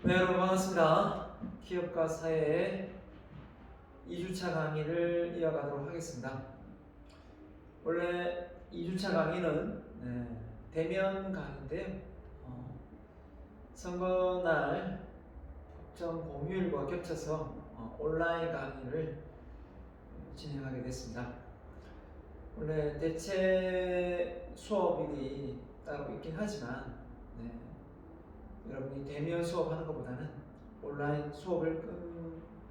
네, 여러분 반갑습니다. 기업과 사회의 2주차 강의를 이어가도록 하겠습니다. 원래 2주차 강의는 대면 강의인데요. 선거날 법정 공휴일과 겹쳐서 온라인 강의를 진행하게 됐습니다. 원래 대체 수업일이 따로 있긴 하지만 여러분이 대면 수업하는 것보다는 온라인 수업을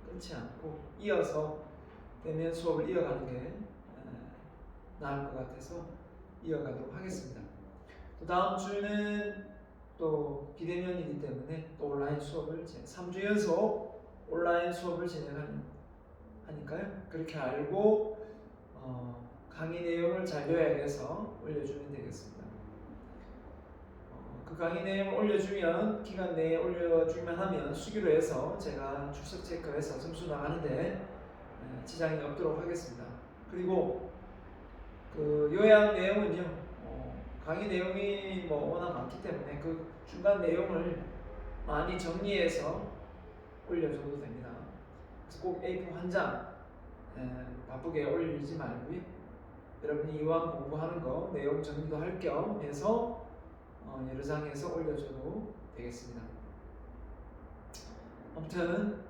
끊지 않고 이어서 대면 수업을 이어가는 게 나을 것 같아서 이어가도록 하겠습니다. 또 다음 주는 또 비대면이기 때문에 또 온라인 수업을 3주 연속 온라인 수업을 진행하니까요. 그렇게 알고 강의 내용을 잘 요약해서 올려주면 되겠습니다. 그 강의 내용을 올려주면 기간 내에 올려주기만 하면 수기로 해서 제가 출석 체크해서 점수 나가는데 지장이 없도록 하겠습니다. 그리고 그 요약 내용은요, 강의 내용이 워낙 많기 때문에 그 중간 내용을 많이 정리해서 올려줘도 됩니다. 그래서 꼭 A4 한 장 바쁘게 올리지 말고요. 여러분이 이왕 공부하는 거 내용 정리도 할 겸 해서 여러 장에서 올려줘도 되겠습니다. 아무튼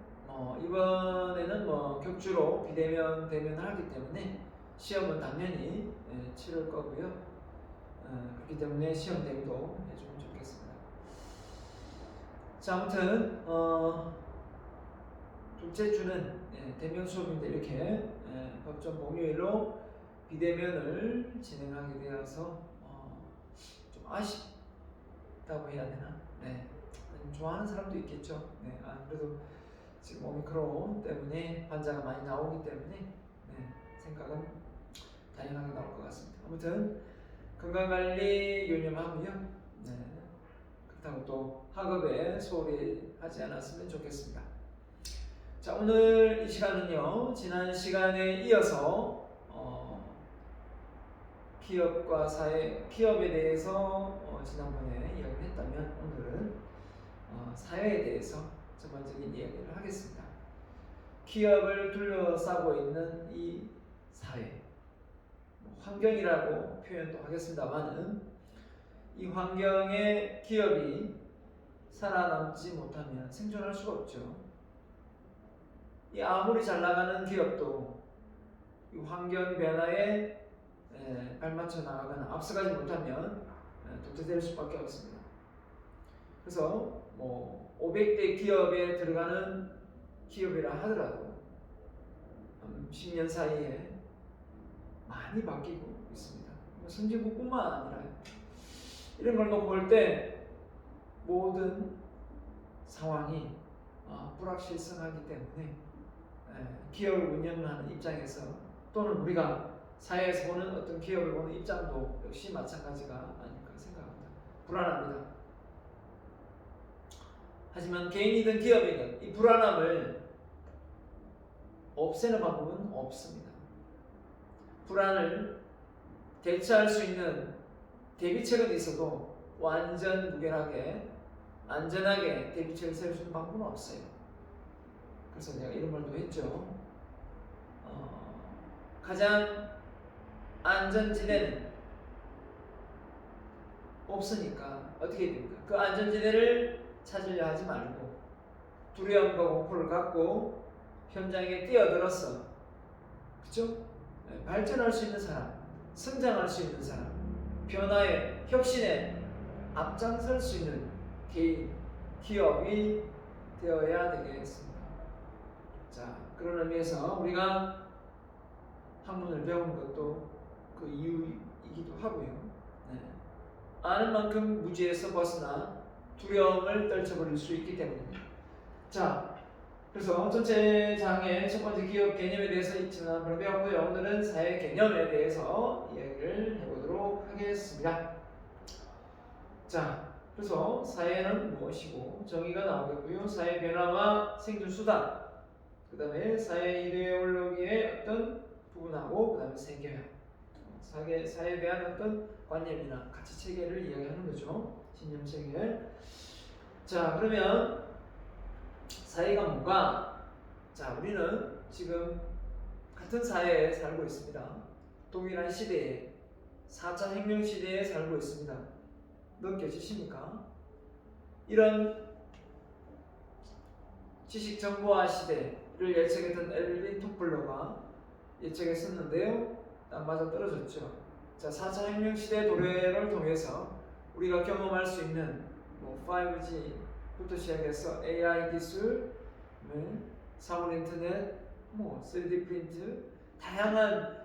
이번에는 격주로 비대면 대면을 하기 때문에 시험은 당연히 치를 거고요. 그렇기 때문에 시험 대비도 해주면 좋겠습니다. 자, 아무튼 둘째 주는 대면 수업인데 이렇게 법정 공휴일로 비대면을 진행하게 되어서 좀 아쉽다고 해야 되나? 좋아하는 사람도 있겠죠. 그래도 지금 오미크론 때문에 환자가 많이 나오기 때문에 생각은 다양하게 나올 것 같습니다. 아무튼 건강관리 유념하고요. 그렇다고 또 학업에 소홀히 하지 않았으면 좋겠습니다. 자, 오늘 이 시간은요, 지난 시간에 이어서 기업과 사회, 기업에 대해서 지난번에 이야기를 했다면 오늘은 사회에 대해서 전반적인 이야기를 하겠습니다. 기업을 둘러싸고 있는 이 사회, 환경이라고 표현도 하겠습니다만은 이 환경에 기업이 살아남지 못하면 생존할 수가 없죠. 이 아무리 잘 나가는 기업도 이 환경 변화에 발맞춰 나가거나 앞서가지 못하면 도태될 수밖에 없습니다. 그래서 500대 기업에 들어가는 기업이라 하더라도 10년 사이에 많이 바뀌고 있습니다. 선진국뿐만 아니라 이런 걸 놓고 볼 때 모든 상황이 불확실성하기 때문에 기업을 운영하는 입장에서 또는 우리가 사회에서 보는 어떤 기업을 보는 입장도 역시 마찬가지가 아닐까 생각합니다. 불안합니다. 하지만 개인이든 기업이든 이 불안함을 없애는 방법은 없습니다. 불안을 대처할 수 있는 대비책은 있어도 완전 무결하게 안전하게 대비책을 세울 수 있는 방법은 없어요. 그래서 내가 이런 말도 했죠. 가장 안전지대는 없으니까 어떻게 됩니까? 그 안전지대를 찾으려 하지 말고 두려움과 공포를 갖고 현장에 뛰어들어서, 그렇죠? 발전할 수 있는 사람, 성장할 수 있는 사람, 변화에, 혁신에 앞장설 수 있는 개인, 기업이 되어야 되겠습니다. 자, 그런 의미에서 우리가 학문을 배운 것도 그 이유이기도 하고요. 아는 만큼 무지에서 벗어나 두려움을 떨쳐버릴 수 있기 때문입니다. 자, 그래서 전체 장의 첫 번째 기업 개념에 대해서 지난번에 배웠고요. 오늘은 사회 개념에 대해서 이야기를 해보도록 하겠습니다. 자, 그래서 사회는 무엇이고 정의가 나오겠고요. 사회 변화와 생존 수단, 그 다음에 사회 이데올로기의 어떤 부분하고 그 다음에 세계화, 사회에 대한 어떤 관념이나 가치 체계를 이야기하는 거죠. 신념 체계. 자, 그러면 사회가 뭔가? 자, 우리는 지금 같은 사회에 살고 있습니다. 동일한 시대에 4차 혁명 시대에 살고 있습니다. 느껴지십니까? 이런 지식 정보화 시대를 예측했던 에르린 토플러가 예측했었는데요. 딱 맞아 떨어졌죠. 자, 4차 혁명 시대 도래를 통해서 우리가 경험할 수 있는 5G부터 시작해서 AI 기술, 사물 인터넷, 3D 프린트, 다양한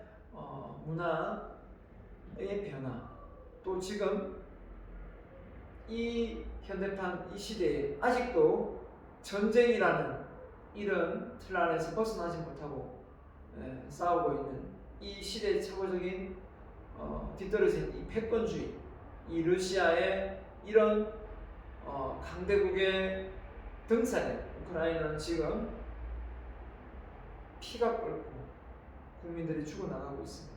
문화의 변화, 또 지금 이 현대판 이 시대에 아직도 전쟁이라는 이런 틀 안에서 벗어나지 못하고 싸우고 있는 이 시대의 최고적인 뒤떨어진 이 패권주의, 이 러시아의 이런 강대국의 등산에 우크라이나는 지금 피가 끓고 국민들이 죽어나가고 있습니다.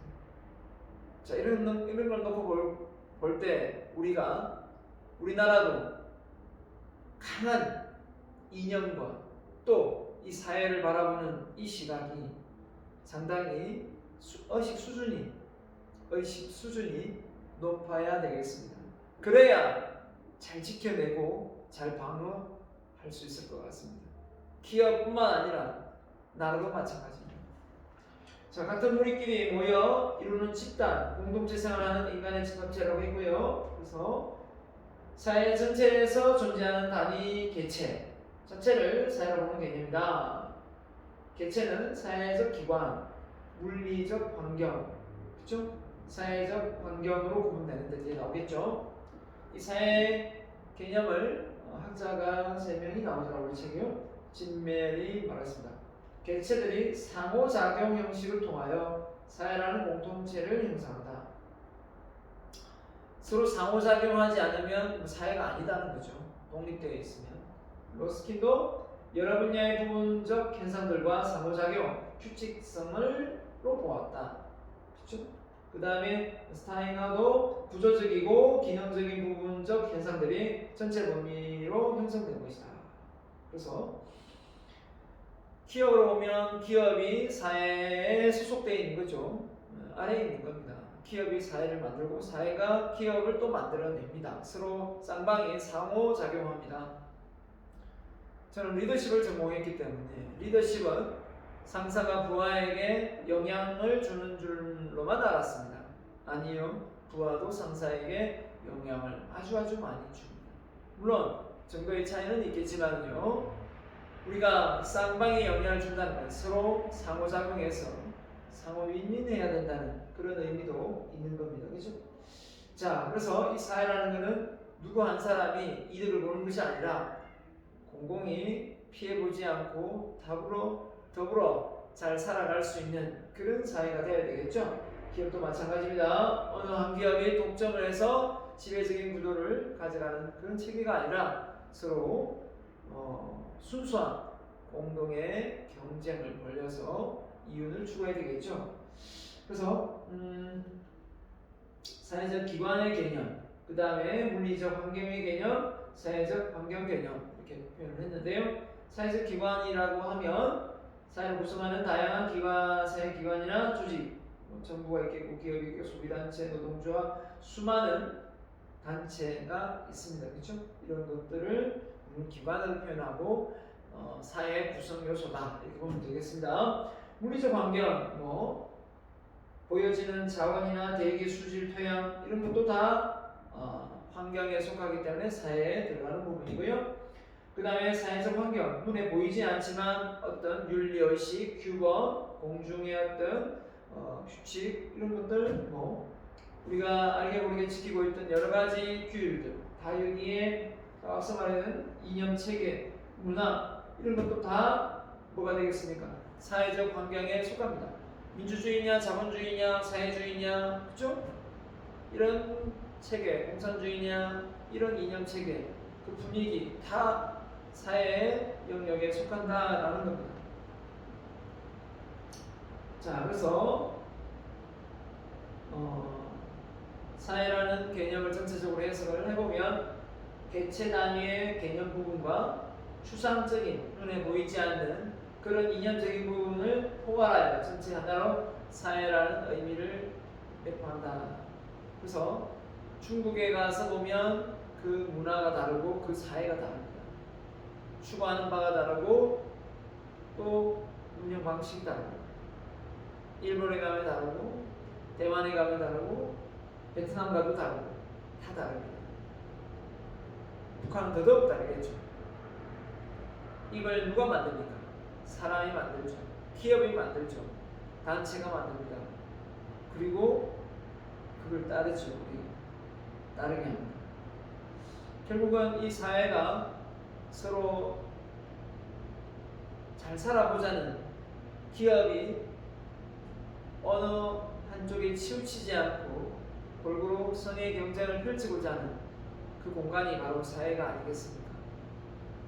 자, 이런 걸 놓고 볼 때 우리나라도 강한 이념과 또 이 사회를 바라보는 이 시각이 상당히 의식 수준이 높아야 되겠습니다. 그래야 잘 지켜내고 잘 방어할 수 있을 것 같습니다. 기업뿐만 아니라 나라도 마찬가지입니다. 자, 같은 우리끼리 모여 이루는 집단, 공동체 생활하는 인간의 집합체라고 했고요. 그래서 사회 전체에서 존재하는 단위 개체 자체를 사회라고 보는 개념이다. 개체는 사회적 기관, 물리적 환경, 그렇죠? 사회적 환경으로 구분되는데 뒤에 나오겠죠. 이 사회 개념을 학자가 3명이 나오더라고요. 책이요. 진멜이 말했습니다. 개체들이 상호작용 형식을 통하여 사회라는 공통체를 형성한다. 서로 상호작용하지 않으면 사회가 아니다는 거죠. 독립되어 있으면. 로스킨도 여러 분야의 부분적 현상들과 상호작용, 규칙성을 보았다. 그렇죠? 그 다음에 스타이너도 구조적이고 기능적인 부분적 현상들이 전체 범위로 형성되는 것이다. 그래서 기업으로 보면 기업이 사회에 소속되어 있는 거죠. 아래에 있는 겁니다. 기업이 사회를 만들고 사회가 기업을 또 만들어냅니다. 서로 쌍방이 상호작용합니다. 저는 리더십을 전공했기 때문에 리더십은 상사가 부하에게 영향을 주는 줄로만 알았습니다. 아니요, 부하도 상사에게 영향을 아주 많이 줍니다. 물론 정도의 차이는 있겠지만요, 우리가 쌍방에 영향을 준다는 건 서로 상호작용해서 상호 윈윈해야 된다는 그런 의미도 있는 겁니다. 그죠? 자, 그래서 이 사회라는 것은 누구 한 사람이 이득을 보는 것이 아니라 공공이 피해보지 않고 더불어 잘 살아갈 수 있는 그런 사회가 되어야 되겠죠. 기업도 마찬가지입니다. 어느 한 기업이 독점을 해서 지배적인 구도를 가져가는 그런 체계가 아니라 서로 순수한 공동의 경쟁을 벌여서 이윤을 추구해야 되겠죠. 그래서 사회적 기관의 개념, 그 다음에 물리적 환경의 개념, 사회적 환경 개념 이렇게 표현을 했는데요. 사회적 기관이라고 하면 사회를 구성하는 다양한 사회기관이나 조직, 정부가 있겠고 기업이 있고 소비단체, 노동조합, 수많은 단체가 있습니다. 그렇죠? 이런 것들을 기관으로 표현하고 사회 구성 요소다 이렇게 보면 되겠습니다. 물리적 환경, 보여지는 자원이나 대기, 수질, 토양 이런 것도 다 환경에 속하기 때문에 사회에 들어가는 부분이고요. 그 다음에 사회적 환경, 눈에 보이지 않지만 어떤 윤리의식, 규범, 공중의 어떤 규칙 이런 것들 우리가 알게 모르게 지키고 있던 여러 가지 규율들 다 여기에 앞서 말하는 이념 체계, 문화 이런 것도 다 뭐가 되겠습니까? 사회적 환경에 속합니다. 민주주의냐, 자본주의냐, 사회주의냐, 그렇죠? 이런 체계, 공산주의냐, 이런 이념 체계, 그 분위기 다 사회의 영역에 속한다라는 겁니다. 자, 그래서 사회라는 개념을 전체적으로 해석을 해보면 개체 단위의 개념 부분과 추상적인 눈에 보이지 않는 그런 이념적인 부분을 포괄하여 전체 하나로 사회라는 의미를 내포한다. 그래서 중국에 가서 보면 그 문화가 다르고 그 사회가 다릅니다. 추구하는 바가 다르고 또 운영 방식이 다르고 일본에 가면 다르고 대만에 가면 다르고 베트남 가도 다르고 다 다릅니다. 북한은 더더욱 다르겠죠. 이걸 누가 만듭니까? 사람이 만들죠. 기업이 만들죠. 단체가 만듭니다. 그리고 그걸 따르죠. 따르게 합니다. 결국은 이 사회가 서로 잘 살아보자는 기업이 어느 한쪽에 치우치지 않고 골고루 선의 경쟁을 펼치고자 하는 그 공간이 바로 사회가 아니겠습니까?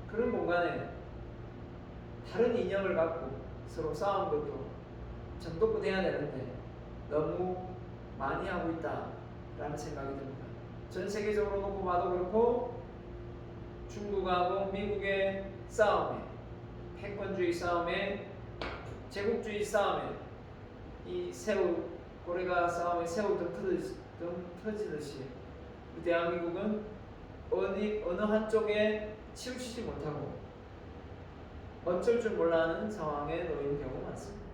그런 공간에 다른 이념을 갖고 서로 싸우는 것도 정독돼야 되는데 너무 많이 하고 있다라는 생각이 듭니다. 전 세계적으로 놓고 봐도 그렇고 중국하고 미국의 싸움에, 패권주의 싸움에, 제국주의 싸움에, 이 새우 고래가 싸움에 새우 등 터지듯이 대한민국은 어느 한쪽에 치우치지 못하고 어쩔 줄 몰라하는 상황에 놓인 경우가 많습니다.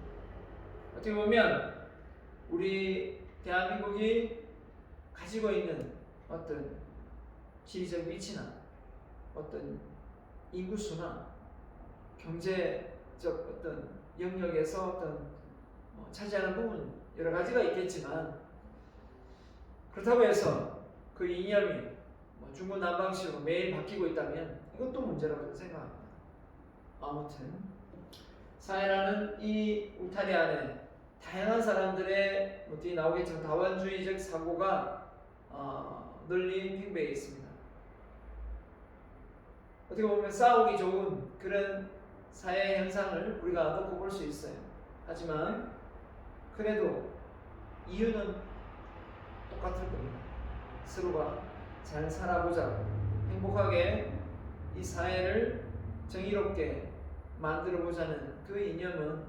어떻게 보면 우리 대한민국이 가지고 있는 어떤 지리적 위치나 어떤 인구수나 경제적 어떤 영역에서 어떤 차지하는 부분 여러 가지가 있겠지만 그렇다고 해서 그 이념이 중구난방식으로 매일 바뀌고 있다면 이것도 문제라고 생각합니다. 아무튼 사회라는 이 울타리 안에 다양한 사람들의 뒤에 나오겠지만 다원주의적 사고가 널리 팽배해 있습니다. 어떻게 보면 싸우기 좋은 그런 사회 현상을 우리가 놓고 볼 수 있어요. 하지만 그래도 이유는 똑같을 겁니다. 서로가 잘 살아보자고 행복하게 이 사회를 정의롭게 만들어보자는 그 이념은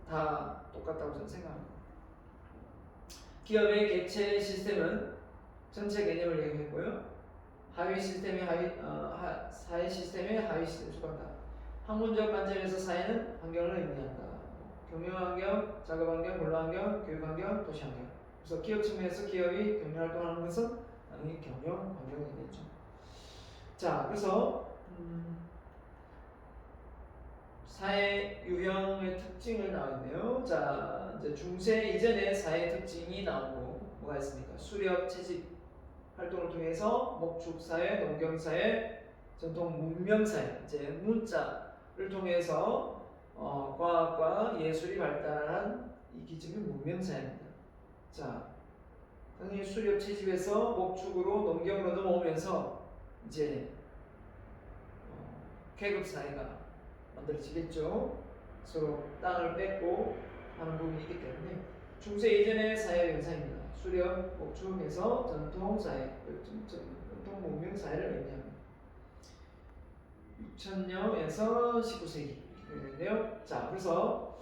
다 똑같다고 저는 생각합니다. 기업의 객체 시스템은 전체 개념을 얘기했고요. 하위 시스템의 사회 시스템의 하위 시스템을 속한다. 학문적 관점에서 사회는 환경을 의미한다. 경영환경, 작업환경, 근로환경, 교육환경, 도시환경. 그래서 기업 측면에서 기업이 경영활동하는 것은 당연히 경영환경이 되겠죠. 자, 그래서 사회 유형의 특징을 나왔네요. 자, 이제 중세 이전의 사회 특징이 나오고 뭐가 있습니까? 수렵, 채집 활동을 통해서 목축사회, 농경사회, 전통 문명사회, 이제 문자를 통해서 과학과 예술이 발달한 이 기점이 문명사회입니다. 자, 당연히 수렵 채집에서 목축으로 농경으로 넘어오면서 이제 계급사회가 만들어지겠죠. 서로 땅을 뺏고 하는 부분이 있기 때문에 중세 이전의 사회 현상입니다. 수렵, 목축에서 전통사회, 전통 문명사회를 의미합니다. 6천년에서 19세기인데요. 자, 그래서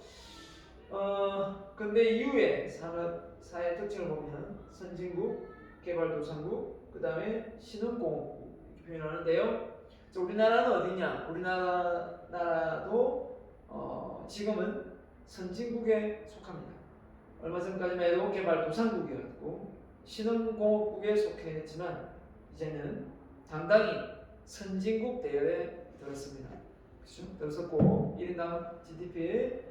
근대 이후에 사회 특징을 보면 선진국, 개발도상국, 그 다음에 신흥공업국 이렇게 표현하는데요. 자, 우리나라는 어디냐? 우리나라도 지금은 선진국에 속합니다. 얼마 전까지만 해도 개발도상국이었고 신흥공업국에 속했지만 이제는 당당히 선진국 대열에 들었습니다. 그렇죠? 들었었고 1인당 GDP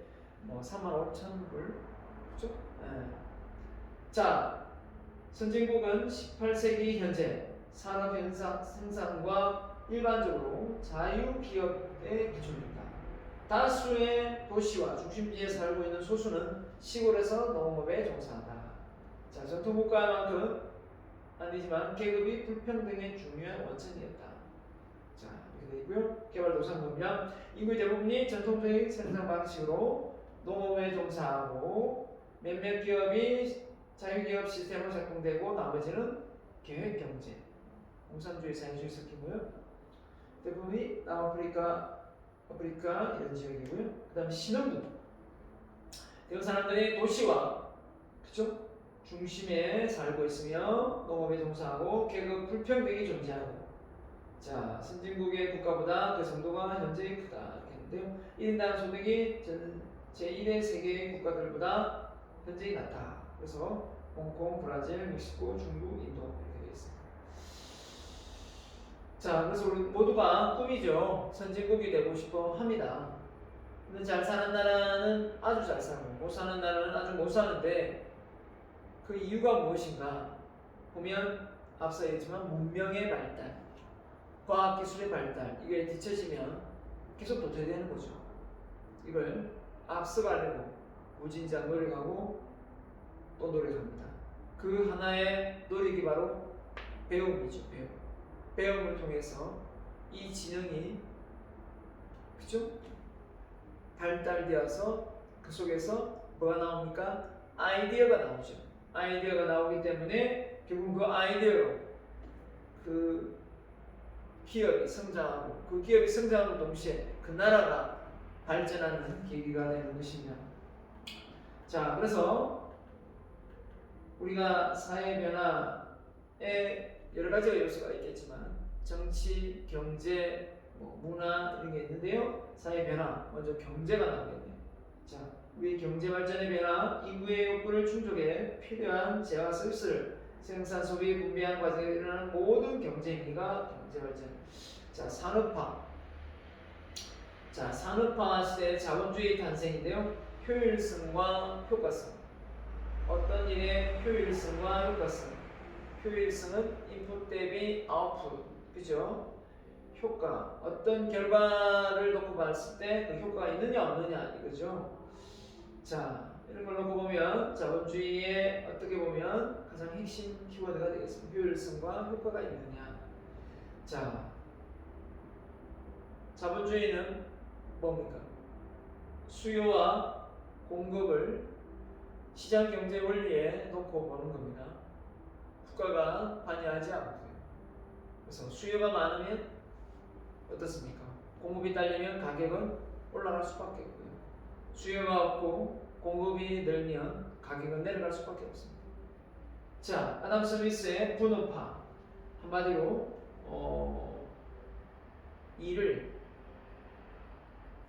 35,000불 그렇죠? 네. 자, 선진국은 18세기 현재 산업 생산과 일반적으로 자유기업의 기준입니다. 다수의 도시와 중심지에 살고 있는 소수는 시골에서 농업에 종사한다. 자, 전통국가만큼 아니지만 계급이 불평등의 중요한 원천이었다. 자, 이렇게 되어 있고요. 개발도상국이란 인구의 대부분이 전통적인 생산 방식으로 농업에 종사하고 몇몇 기업이 자유기업 시스템으로 작동되고 나머지는 계획경제, 공산주의, 자유주의 섞이고요. 대부분이 남아프리카, 아프리카 이런 지역이고요. 그 다음에 신흥부. 대부분 사람들이 도시와 그쵸? 중심에 살고 있으며 농업에 종사하고 계급 불평등이 존재하고 자 선진국의 국가보다 그 정도가 현재 크다 이렇게 했는데요. 1인당 소득이 제1의 세계 국가들보다 현저히 낮다. 그래서 홍콩, 브라질, 멕시코, 중국, 인도 이렇게 되어 있습니다. 자 그래서 우리 모두가 꿈이죠. 선진국이 되고 싶어 합니다. 근데 잘 사는 나라는 아주 잘 살고 못 사는 나라는 아주 못 사는데 그 이유가 무엇인가 보면 앞서 얘기했지만 문명의 발달, 과학기술의 발달 이게 뒤처지면 계속 도태되는 거죠. 이걸 앞서가려고 무진장 노력하고 또 노력합니다. 그 하나의 노력이 바로 배움이죠. 배움을 통해서 이 지능이 그죠? 발달되어서 그 속에서 뭐가 나옵니까? 아이디어가 나오죠. 아이디어가 나오기 때문에 결국 그 아이디어로 그 기업이 성장하고 그 기업이 성장하는 동시에 그 나라가 발전하는 계기가 되는 것입니다. 자, 그래서 우리가 사회 변화에 여러 가지가 요소가 있겠지만 정치, 경제, 문화 이런 게 있는데요. 사회 변화 먼저 경제가 나오겠네요. 자, 우리 경제 발전의 변화, 인구의 욕구를 충족해 필요한 재화 서비스를 생산, 소비, 분배하는 과정에 일어나는 모든 경제 행위가 경제 발전. 자, 산업화. 자, 산업화 시대의 자본주의 탄생인데요. 효율성과 효과성. 어떤 일의 효율성과 효과성. 효율성은 인풋 대비 아웃풋. 그죠? 효과. 어떤 결과를 놓고 봤을 때 그 효과가 있느냐 없느냐 이거죠. 자, 이런 걸 놓고 보면 자본주의의 어떻게 보면 가장 핵심 키워드가 되겠습니다. 효율성과 효과가 있느냐. 자, 자본주의는 뭡니까? 수요와 공급을 시장 경제 원리에 놓고 보는 겁니다. 국가가 관여하지 않고요. 그래서 수요가 많으면 어떻습니까? 공급이 딸리면 가격은 올라갈 수밖에 없고요. 수요가 없고 공급이 늘면 가격은 내려갈 수밖에 없습니다. 자, 아담 스미스의 분업화. 한마디로 일을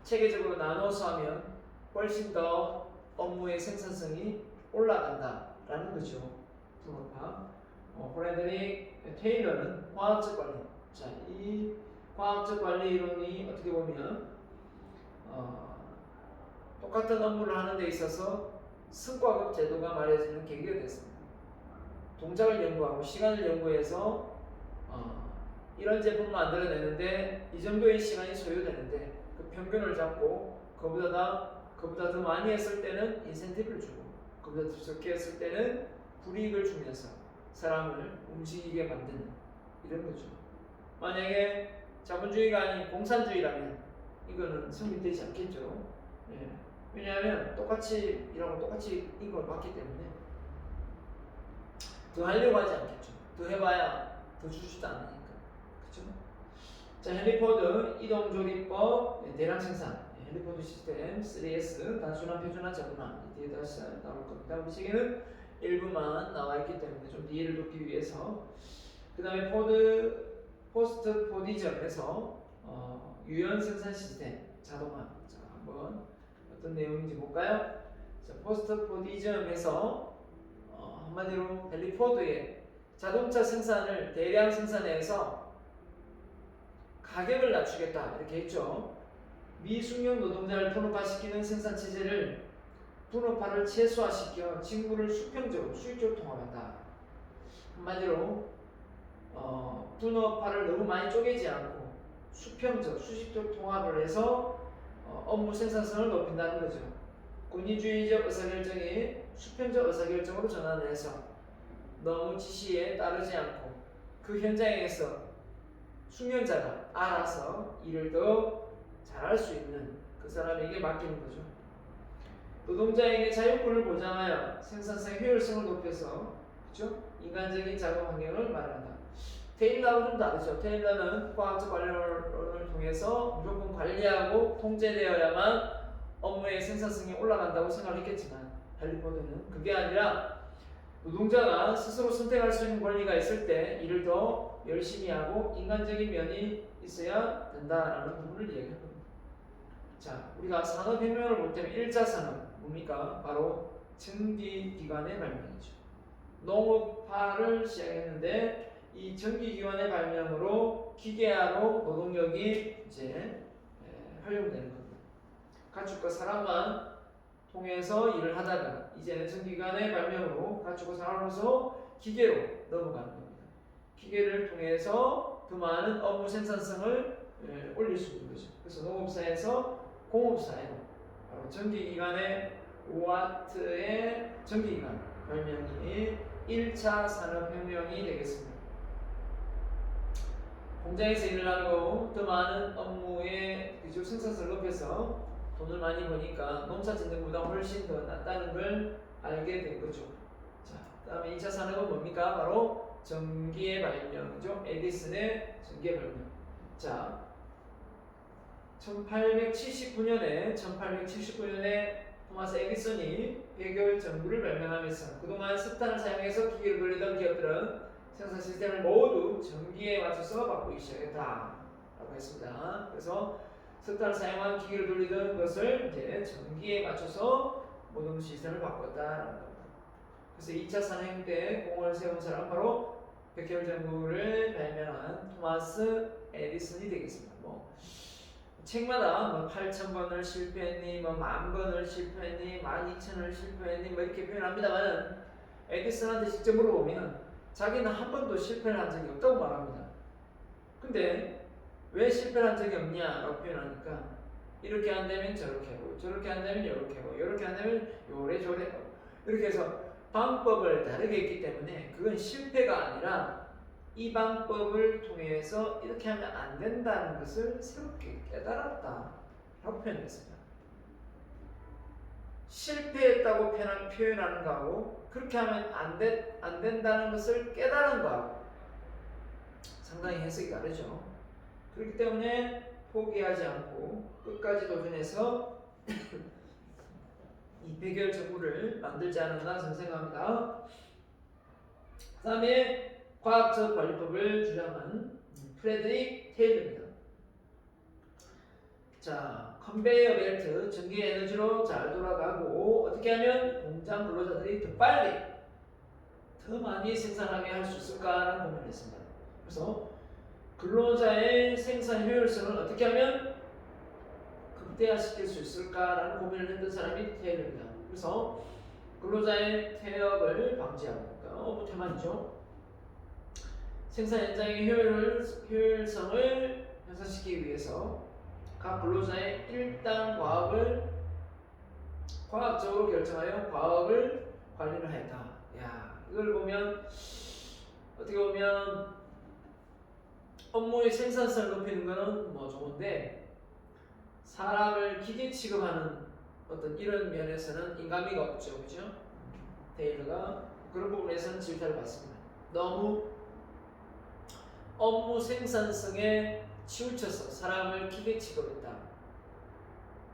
체계적으로 나눠서 하면 훨씬 더 업무의 생산성이 올라간다라는 거죠. 분업화. 프레드릭 테일러는 과학적 관리. 자, 이 과학적 관리 이론이 어떻게 보면 똑같은 업무를 하는 데 있어서 성과급 제도가 마련되는 계기가 됐습니다. 동작을 연구하고 시간을 연구해서 이런 제품을 만들어내는데 이 정도의 시간이 소요되는데 그 평균을 잡고 그보다 더 많이 했을 때는 인센티브를 주고 그보다 더 적게 했을 때는 불이익을 주면서 사람을 움직이게 만드는 이런 거죠. 만약에 자본주의가 아닌 공산주의라면 이거는 성립되지 않겠죠. 예. 왜냐하면 똑같이 일하고 똑같이 임금을 받기 때문에 더 하려고 하지 않겠죠. 더 해봐야 더 주지도 않으니까. 그렇죠? 자, 헨리 포드 이동조리법 대량 생산 헨리 포드 시스템 3S 단순한 표준화 자본화 뒤에 다시 나올 겁니다. 우리 책에는 일부만 나와 있기 때문에 좀 이해를 돕기 위해서 그 다음에 포스트 포디즘에서 유연 생산 시스템 자동화. 자, 한번 어떤 내용인지 볼까요? 자, 포스트 포디즘에서 한마디로 헨리 포드의 자동차 생산을 대량 생산해서 가격을 낮추겠다 이렇게 했죠. 미숙련 노동자를 분업화시키는 생산 체제를 분업화를 최소화시켜 징부를 수평적으로 수익적으로 통합한다. 한마디로 분업화를 너무 많이 쪼개지 않고 수평적, 수직적 통합을 해서 업무 생산성을 높인다는 거죠. 권위주의적 의사결정이 수평적 의사결정으로 전환을 해서 너무 지시에 따르지 않고 그 현장에서 숙련자가 알아서 일을 더 잘할 수 있는 그 사람에게 맡기는 거죠. 노동자에게 자율권을 보장하여 생산성 효율성을 높여서 그렇죠? 인간적인 작업 환경을 마련한다. 테일러하고 좀 다르죠. 테일러는 과학적 관료를 통해서 무조건 관리하고 통제되어야만 업무의 생산성이 올라간다고 생각했겠지만 할리포드는 그게 아니라 노동자가 스스로 선택할 수 있는 권리가 있을 때 일을 더 열심히 하고 인간적인 면이 있어야 된다라는 부분을 이야기하는 겁니다. 자, 우리가 산업혁명을 볼 때는 1차 산업 뭡니까? 바로 전기기관의 발명이죠. 농업화를 시작했는데 이 전기기관의 발명으로 기계화로 노동력이 이제 활용되는 겁니다. 가축과 사람만 통해서 일을 하다가 이제는 전기기관의 발명으로 가축과 사람으로서 기계로 넘어가는 겁니다. 기계를 통해서 더 많은 업무 생산성을 올릴 수 있는 거죠. 그래서 농업사에서 공업사회로 바로 전기기관의 5와트의 전기기관 발명이 1차 산업혁명이 되겠습니다. 공장에서 일을 하고 더 많은 업무의 생산성을 높여서 돈을 많이 버니까 농사 짓는 것보다 훨씬 더 낫다는 걸 알게 된 거죠. 자, 다음에 2차 산업은 뭡니까? 바로 전기의 발명이죠. 에디슨의 전기의 발명. 자, 1879년에 토마스 에디슨이 백열 전구를 발명하면서 그동안 석탄을 사용해서 기계를 돌리던 기업들은 생산 시스템을 모두 전기에 맞춰서 바꾸기 시작했다라고 했습니다. 그래서 석탄을 사용한 기계를 돌리던 것을 이제 전기에 맞춰서 모든 시스템을 바꿨다라는 겁니다. 그래서 2차 산업혁명 때 공을 세운 사람은 바로 백혈 전구를 발명한 토마스 에디슨이 되겠습니다. 책마다 8,000번을 실패했니, 10,000번을 실패했니, 12,000을 실패했니, 이렇게 표현합니다만 에디슨한테 직접 물어보면 자기는 한 번도 실패를 한 적이 없다고 말합니다. 근데 왜 실패를 한 적이 없냐라고 표현하니까 이렇게 안 되면 저렇게 하고, 저렇게 안 되면 이렇게 하고, 이렇게 안 되면 요래저래 하고, 이렇게 해서 방법을 다르게 했기 때문에 그건 실패가 아니라 이 방법을 통해서 이렇게 하면 안 된다는 것을 새롭게 깨달았다라고 표현했습니다. 실패했다고 표현하는 거하고 그렇게 하면 안 된다는 것을 깨달은 거하고 상당히 해석이 다르죠. 그렇기 때문에 포기하지 않고 끝까지 도전해서 이 백열 전구를 만들지 않았나 저는 생각합니다. 그 다음에 과학적 관리법을 주장한 프레드릭 테일러입니다. 자, 컨베이어 벨트, 전기 에너지로 잘 돌아가고 어떻게 하면 공장 근로자들이 더 빨리, 더 많이 생산하게 할 수 있을까라는 고민을 했습니다. 그래서 근로자의 생산 효율성을 어떻게 하면 극대화시킬 수 있을까라는 고민을 했던 사람이 테일러입니다. 그래서 근로자의 퇴업을 방지하고, 그러니까 업무태만이죠. 생산 현장의 효율성을 향상시키기 위해서 각 근로자의 일당 과학적으로 결정하여 과학을 관리를 하였다. 야, 이걸 보면 어떻게 보면 업무의 생산성을 높이는 것은 좋은데 사람을 기계 취급하는 어떤 이런 면에서는 인간미가 없죠, 그렇죠? 테일러가 그런 부분에서는 질타를 받습니다. 너무 업무 생산성에 치우쳐서 사람을 기계 취급했다.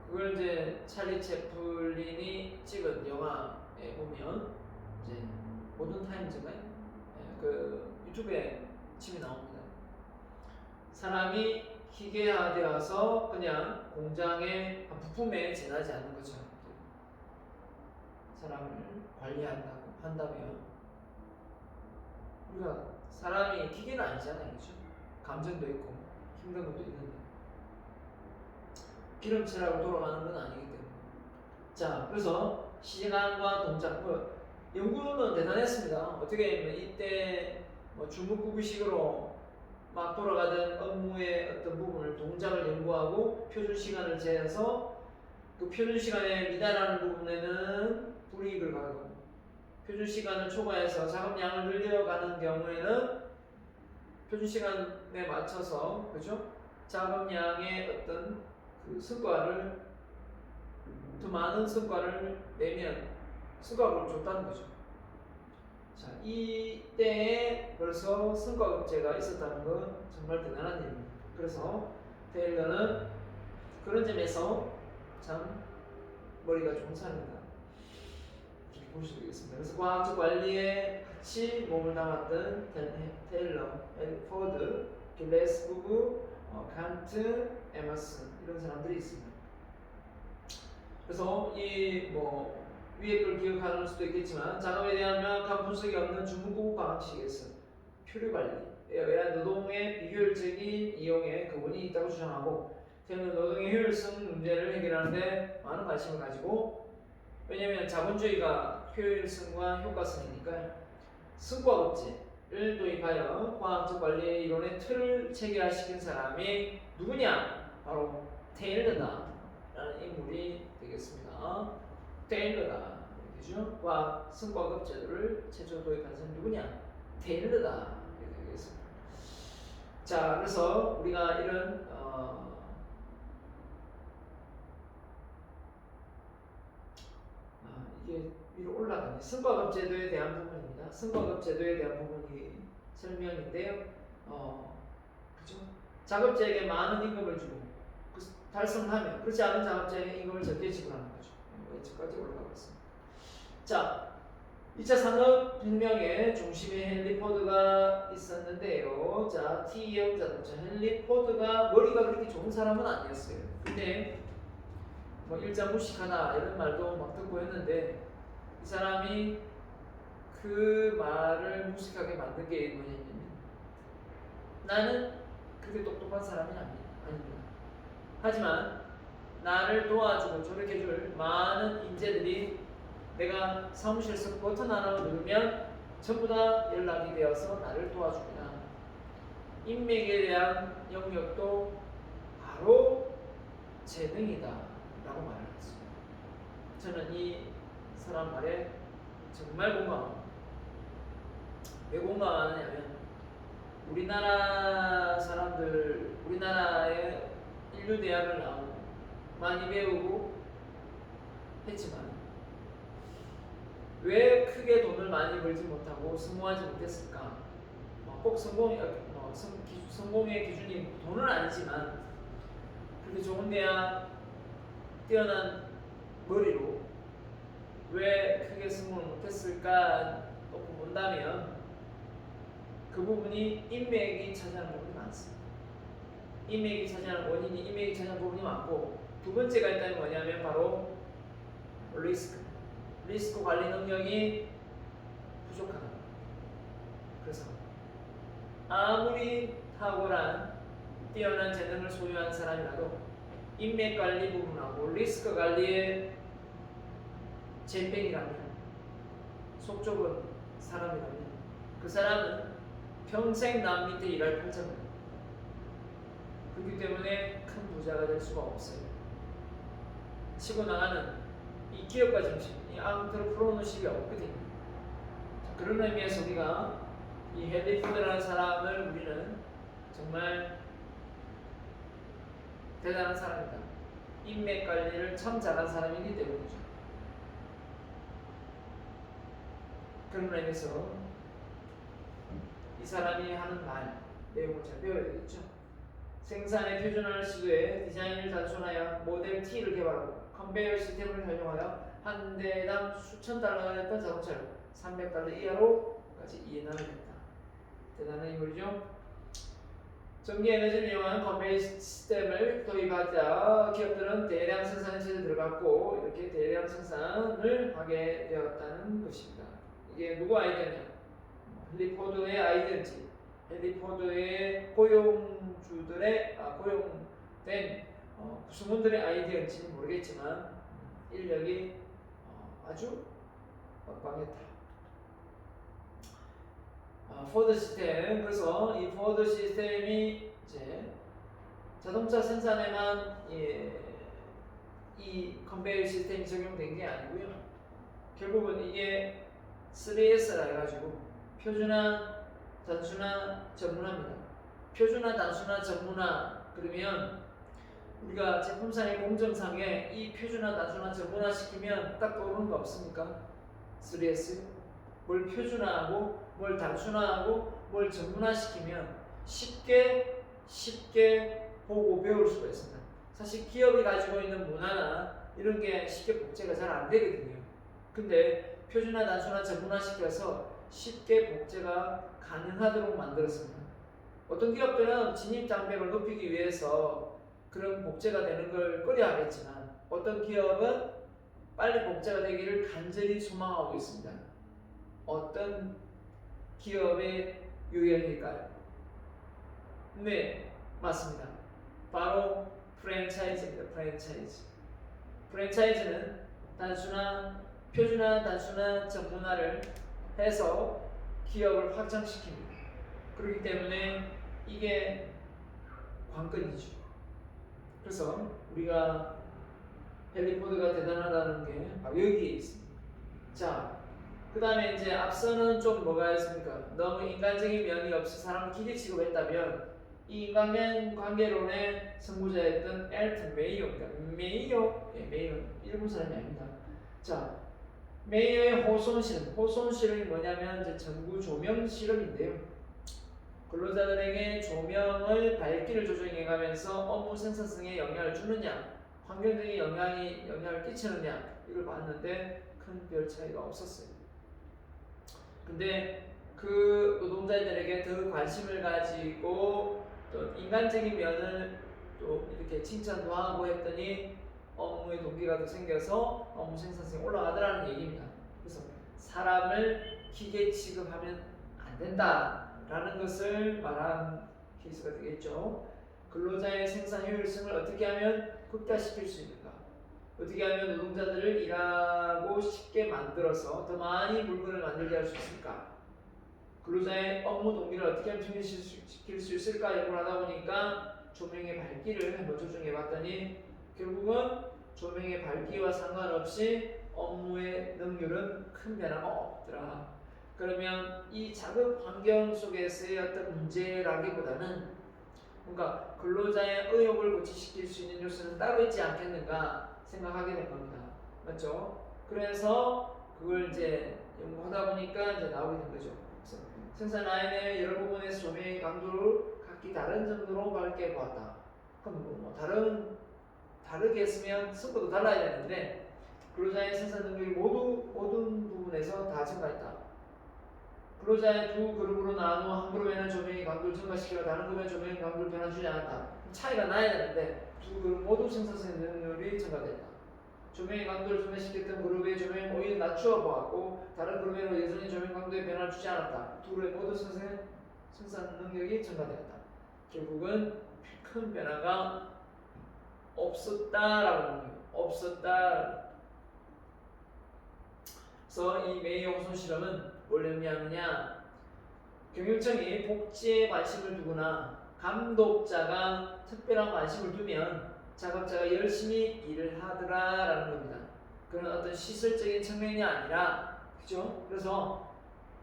그걸 이제 찰리 채플린이 찍은 영화에 보면 이제 모던 타임즈가 그 유튜브에 치면 나옵니다. 사람이 기계화되어서 그냥 공장의 부품에 지나지 않는 거죠. 사람을 한다면 우리가 사람이 기계는 아니잖아요, 그렇죠? 감정도 있고 힘든 것도 있는데 기름칠하고 돌아가는 건 아니기 때문에. 자, 그래서 시간과 동작, 연구는 대단했습니다. 어떻게 하면 이때 주무구구식으로 막 돌아가던 업무의 어떤 부분을 동작을 연구하고 표준 시간을 재서 그 표준 시간에 미달하는 부분에는 불이익을 가하고 표준 시간을 초과해서 작업량을 늘려가는 경우에는 표준 시간에 맞춰서 그죠? 작업량의 어떤 그 성과를 더 많은 성과를 내면 수갑을 줬다는 거죠. 자, 이때에 벌써 승과급제가 있었다는 건 정말 대단한 일입니다. 그래서 테일러는 그런 점에서 참 머리가 좋은 사람이다. 이렇게 볼 수 있겠습니다. 그래서 과학적 관리에 같이 몸을 담았던 테일러, 포드, 길레스 부부, 칸트, 에머슨 이런 사람들이 있습니다. 그래서 이 뭐 위에 걸 기억하는 수도 있겠지만 작업에 대한 명확한 분석이 없는 중국 방식에서 표류 관리에 의한 노동의 비효율적인 이용에 근원이 있다고 주장하고 저는 노동의 효율성 문제를 해결하는데 많은 관심을 가지고 왜냐하면 자본주의가 효율성과 효과성이니까요. 승과급제를 도입하여 과학적 관리의 이론의 틀을 체계화시킨 사람이 누구냐? 바로 테일러다라는 인물이 되겠습니다. 테일러다. 그죠? 승과급 제도를 최초 도입한 사람이 누구냐? 테일러다. 이렇게 되겠습니다. 자, 그래서 우리가 이런 이게 위로 올라가네. 승과급 제도에 대한 부분입니다. 승과급 제도에 대한 부분이 설명인데요. 그죠? 작업자에게 많은 임금을 주고 달성하면 그렇지 않은 작업자에게 임금을 적게 지불하는 거죠. 여기까지 올라가고 있습니다. 자, 2차 산업혁명의 중심에 헨리 포드가 있었는데요. 자, T형 자동차 헨리 포드가 머리가 그렇게 좋은 사람은 아니었어요. 근데 뭐 일자 무식하다 이런 말도 막 듣고 했는데 이 사람이 그 말을 무식하게 만든 게 뭐냐면 나는 그렇게 똑똑한 사람이 아닙니다. 하지만 나를 도와주고 조력해줄 많은 인재들이 내가 사무실에서 버튼 하나 누르면 전부 다 연락이 되어서 나를 도와줍니다. 인맥에 대한 영역도 바로 재능이다 라고 말을 했습니다. 저는 이 사람 말에 정말 공감합니다. 왜 공감하느냐면 우리나라 사람들, 우리나라의 인류대학을 나오고 많이 배우고 했지만 왜 크게 돈을 많이 벌지 못하고 성공하지 못했을까? 꼭 성공의 기준이 돈은 아니지만 그렇게 좋은 대학, 뛰어난 머리로 왜 크게 성공을 못했을까 놓고 본다면 그 부분이 인맥이 차지하는 부분이 많습니다. 인맥이 차지하는 원인이 인맥이 차지하는 부분이 많고 두 번째가 있다면 뭐냐면 바로 리스크 관리 능력이 부족하다. 그래서 아무리 탁월한 뛰어난 재능을 소유한 사람이라도 인맥 관리 부분하고 리스크 관리에 잼병이라면 속 좁은 사람이라면 그 사람은 평생 남 밑에 일할 판정입니다. 그렇기 때문에 큰 부자가 될 수가 없어요. 치고 나가는 이 기업가 정신, 이 앙트로프로너십이 없거든요. 그런 의미에서 우리가 이 헨리 포드라는 사람을 우리는 정말 대단한 사람이다. 인맥 관리를 참 잘한 사람이기 때문이죠. 그런 의미에서 이 사람이 하는 말 내용을 잘 배워야 되겠죠. 생산의 표준화를 시도해 디자인을 단순화하여 모델 T를 개발하고 컨베이어 시스템을 활용하여 한 대당 수천 달러가 됐던 자동차를 300달러 이하로까지 이해나가겠다. 대단한 인물이죠. 전기 에너지를 이용한 컨베이어 시스템을 도입하자 기업들은 대량 생산에 체제 들어갔고 이렇게 대량 생산을 하게 되었다는 것입니다. 이게 누구 아이디어냐? 헨리 포드의 아이디어인지 헨리 포드의 고용주들의 고용된 구성원들의 아이디어인지는 모르겠지만 인력이 아주 빵빵했다. 포드 시스템. 그래서 이 포드 시스템이 이제 자동차 생산에만 이 컨베이어 시스템이 적용된 게 아니고요. 결국은 이게 3S라 해가지고 표준화, 단순화, 전문화입니다. 표준화, 단순화, 전문화 그러면 우리가 제품상의 공정상에 이 표준화, 단순화, 전문화 시키면 딱 떠오르는 거 없습니까? 3S 뭘 표준화하고 뭘 단순화하고 뭘 전문화시키면 쉽게 보고 배울 수가 있습니다. 사실 기업이 가지고 있는 문화나 이런 게 쉽게 복제가 잘 안 되거든요. 근데 표준화, 단순화, 전문화시켜서 쉽게 복제가 가능하도록 만들었습니다. 어떤 기업들은 진입 장벽을 높이기 위해서 그런 복제가 되는 걸 꺼려하겠지만 어떤 기업은 빨리 복제가 되기를 간절히 소망하고 있습니다. 어떤 기업의 유형일까요? 네, 맞습니다. 바로 프랜차이즈입니다. 프랜차이즈는 표준화, 단순화, 전문화를 해서 기업을 확장시킵니다. 그렇기 때문에 이게 관건이죠. 그래서 우리가 헨리 포드가 대단하다는 게 바로 여기에 있습니다. 자, 그 다음에 이제 앞서는 좀 뭐가 있습니까? 너무 인간적인 면이 없이 사람을 기계 취급했다면 이 인간관 관계론의 선구자였던 엘튼 메이어입니다. 메이어 일본 사람이 아닙니다. 자, 메이어의 호손 실험이 뭐냐면 이제 전구 조명 실험인데요. 근로자들에게 조명을 밝기를 조정해가면서 업무 생산성에 영향을 주느냐, 환경적인 영향을 끼치느냐 이걸 봤는데 큰 별 차이가 없었어요. 근데 그 노동자들에게 더 관심을 가지고 또 인간적인 면을 또 이렇게 칭찬도 하고 했더니 업무의 동기가 더 생겨서 업무 생산성이 올라가더라는 얘기입니다. 그래서 사람을 기계 취급하면 안 된다라는 것을 말한 케이스가 되겠죠. 근로자의 생산 효율성을 어떻게 하면 극대화시킬 수 있는가? 어떻게 하면 노동자들을 일하고 쉽게 만들어서 더 많이 물건을 만들게 할 수 있을까? 근로자의 업무 동기를 어떻게 하면 증진시킬 수 있을까? 이걸 하다 보니까 조명의 밝기를 한번 조정해 봤더니 결국은 조명의 밝기와 상관없이 업무의 능률은 큰 변화가 없더라. 그러면 이 작업 환경 속에서의 어떤 문제라기보다는 뭔가 근로자의 의욕을 고취시킬 수 있는 요소는 따로 있지 않겠는가 생각하게 된 겁니다. 맞죠? 그래서 그걸 이제 연구하다 보니까 이제 나오게 된 거죠. 그래서 생산 라인의 여러 부분에서 조명의 강도를 각기 다른 정도로 밝게 보았다. 그럼 뭐 다르게 했으면 성과도 달라야 되는데 근로자의 생산 능력이 모든 부분에서 다 증가했다. 근로자의 두 그룹으로 나누어 한 그룹에는 조명의 강도를 증가시키고 다른 그룹에는 조명의 강도를 변화주지 않았다. 차이가 나야 되는데 두 그룹 모두 생산성 능률이 증가됐다. 조명의 강도를 증가시켰던 그룹의 조명을 오히려 낮추어 보았고 다른 그룹에는 여전히 조명 강도에 변화를 주지 않았다. 두 그룹의 모두 생산 능력이 증가되었다. 결국은 큰 변화가 없었다라고 하는 거예요. 없었다. 그래서 이 메이어 호손 실험은 뭘 의미하느냐? 경영청이 복지에 관심을 두거나 감독자가 특별한 관심을 두면 작업자가 열심히 일을 하더라라는 겁니다. 그런 어떤 시설적인 측면이 아니라, 그죠? 그래서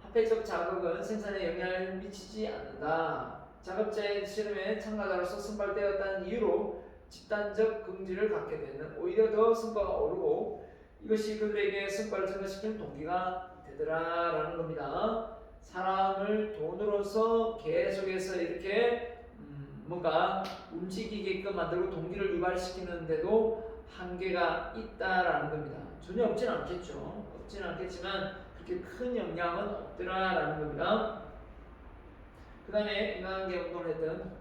화폐적 자극은 생산에 영향을 미치지 않는다. 작업자의 실험에 참가자로서 선발되었다는 이유로 집단적 긍지를 갖게 되는 오히려 더 성과가 오르고 이것이 그들에게 성과를 증가시키는 동기가 되더라라는 겁니다. 사람을 돈으로서 계속해서 이렇게 뭔가 움직이게끔 만들고 동기를 유발시키는데도 한계가 있다라는 겁니다. 전혀 없진 않겠죠. 없지는 않겠지만 그렇게 큰 영향은 없더라라는 겁니다. 그 다음에 인간관계 운동을 했던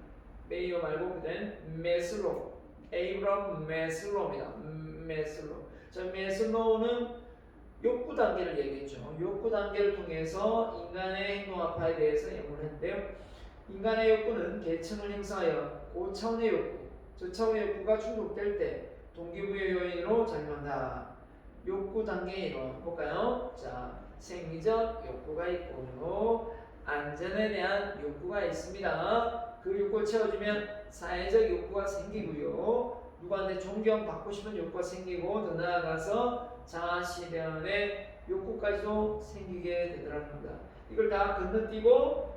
메이어 말고 그된 메슬로, 에이브럼 메슬로입니다. 메슬로. 자, 메슬로는 욕구 단계를 얘기했죠. 욕구 단계를 통해서 인간의 행동학파에 대해서 연구를 했는데요. 인간의 욕구는 계층을 형성하여 고차원의 욕구, 저차원의 욕구가 충족될 때 동기부여 요인으로 작용한다. 욕구 단계의 이론 볼까요? 자, 생리적 욕구가 있고요. 안전에 대한 욕구가 있습니다. 그 욕구를 채워주면 사회적 욕구가 생기고요. 누구한테 존경받고 싶은 욕구가 생기고 더 나아가서 자아실현의 욕구까지도 생기게 되더라는 겁니다. 이걸 다 건너뛰고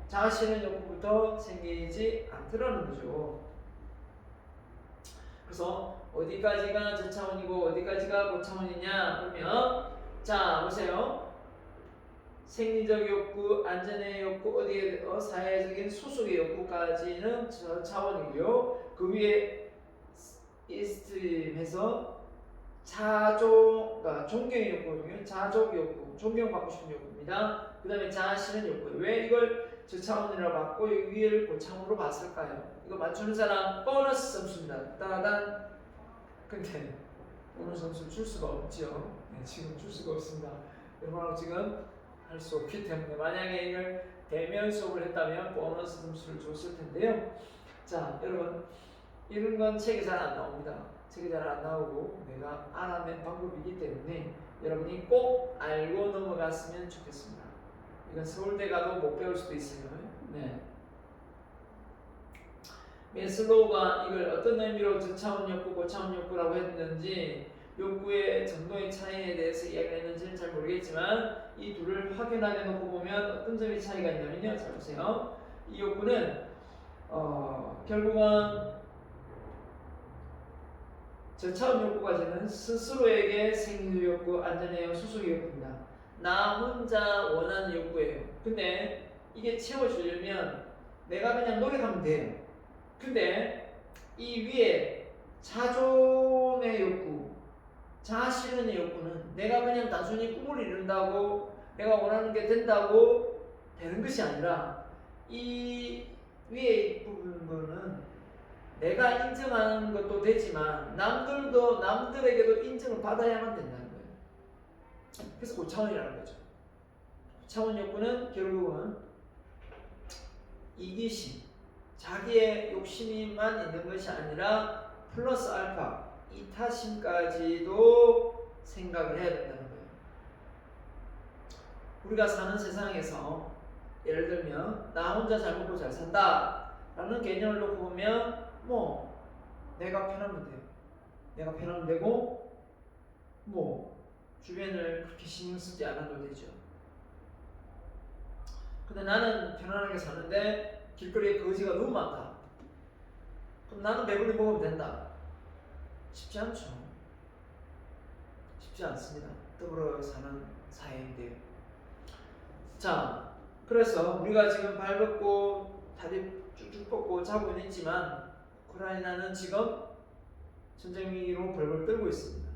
자아실현 욕구부터 생기지 않더라는 거죠. 그래서 어디까지가 저차원이고 어디까지가 고차원이냐 그러면 자 보세요. 생리적 욕구, 안전의 욕구, 어디에 사회적인 소속의 욕구까지는 저 차원이고요. 그 위에 이스트림에서 그러니까 존경의 욕구거든요. 자족 욕구, 존경받고 싶은 욕구입니다. 그 다음에 자아실현 욕구. 왜 이걸 저 차원이라고 봤고 여기 위를 고차원으로 봤을까요? 이거 맞추는 사람 보너스 점수입니다. 따단. 근데 보너스 점수 줄 수가 없죠. 네, 지금 줄 수가 없습니다. 여러분하고 지금 할 수 없기 때문에 만약에 이걸 대면 수업을 했다면 보너스 점수를 줬을 텐데요. 자, 여러분 이런 건 책에 잘 안 나옵니다. 책에 잘 안 나오고 내가 알아낸 방법이기 때문에 여러분이 꼭 알고 넘어갔으면 좋겠습니다. 이건 서울대 가도 못 배울 수도 있어요. 네. 메슬로우가 이걸 어떤 의미로 저차원 욕구, 고차원 욕구라고 했는지 욕구의 정도의 차이에 대해서 이야기했는지는 잘 모르겠지만 이 둘을 확연하게 놓고 보면 어떤 점이 차이가 있냐면요. 잘 보세요. 이 욕구는 결국은 저차원 욕구가 저는 스스로에게 생리적 욕구, 안전의 욕구, 수속의 욕구입니다. 나 혼자 원하는 욕구예요. 근데 이게 채워지려면 내가 그냥 노력하면 돼요. 근데 이 위에 자존의 욕구, 자아실현의 욕구는 내가 그냥 단순히 꿈을 이룬다고 내가 원하는 게 된다고 되는 것이 아니라 이 위에 부분은 내가 인정하는 것도 되지만 남들에게도 인정을 받아야만 된다는 거예요. 그래서 고차원이라는 거죠. 고차원 욕구는 결국은 이기심, 자기의 욕심이만 있는 것이 아니라 플러스 알파, 이타심까지도 생각을 해야 된다는 거예요. 우리가 사는 세상에서 예를 들면 나 혼자 잘 먹고 잘 산다 라는 개념을 놓고 보면 내가 편하면 돼요. 내가 편하면 되고 주변을 그렇게 신경 쓰지 않아도 되죠. 근데 나는 편안하게 사는데 길거리에 거지가 너무 많다. 그럼 나는 배불리 먹으면 된다. 쉽지 않죠. 쉽지 않습니다. 더불어 사는 사회인데요. 자, 그래서 우리가 지금 발 걷고 다리 쭉쭉 뻗고 자고 있지만 우크라이나는 지금 전쟁 위기로 벌벌 떨고 있습니다.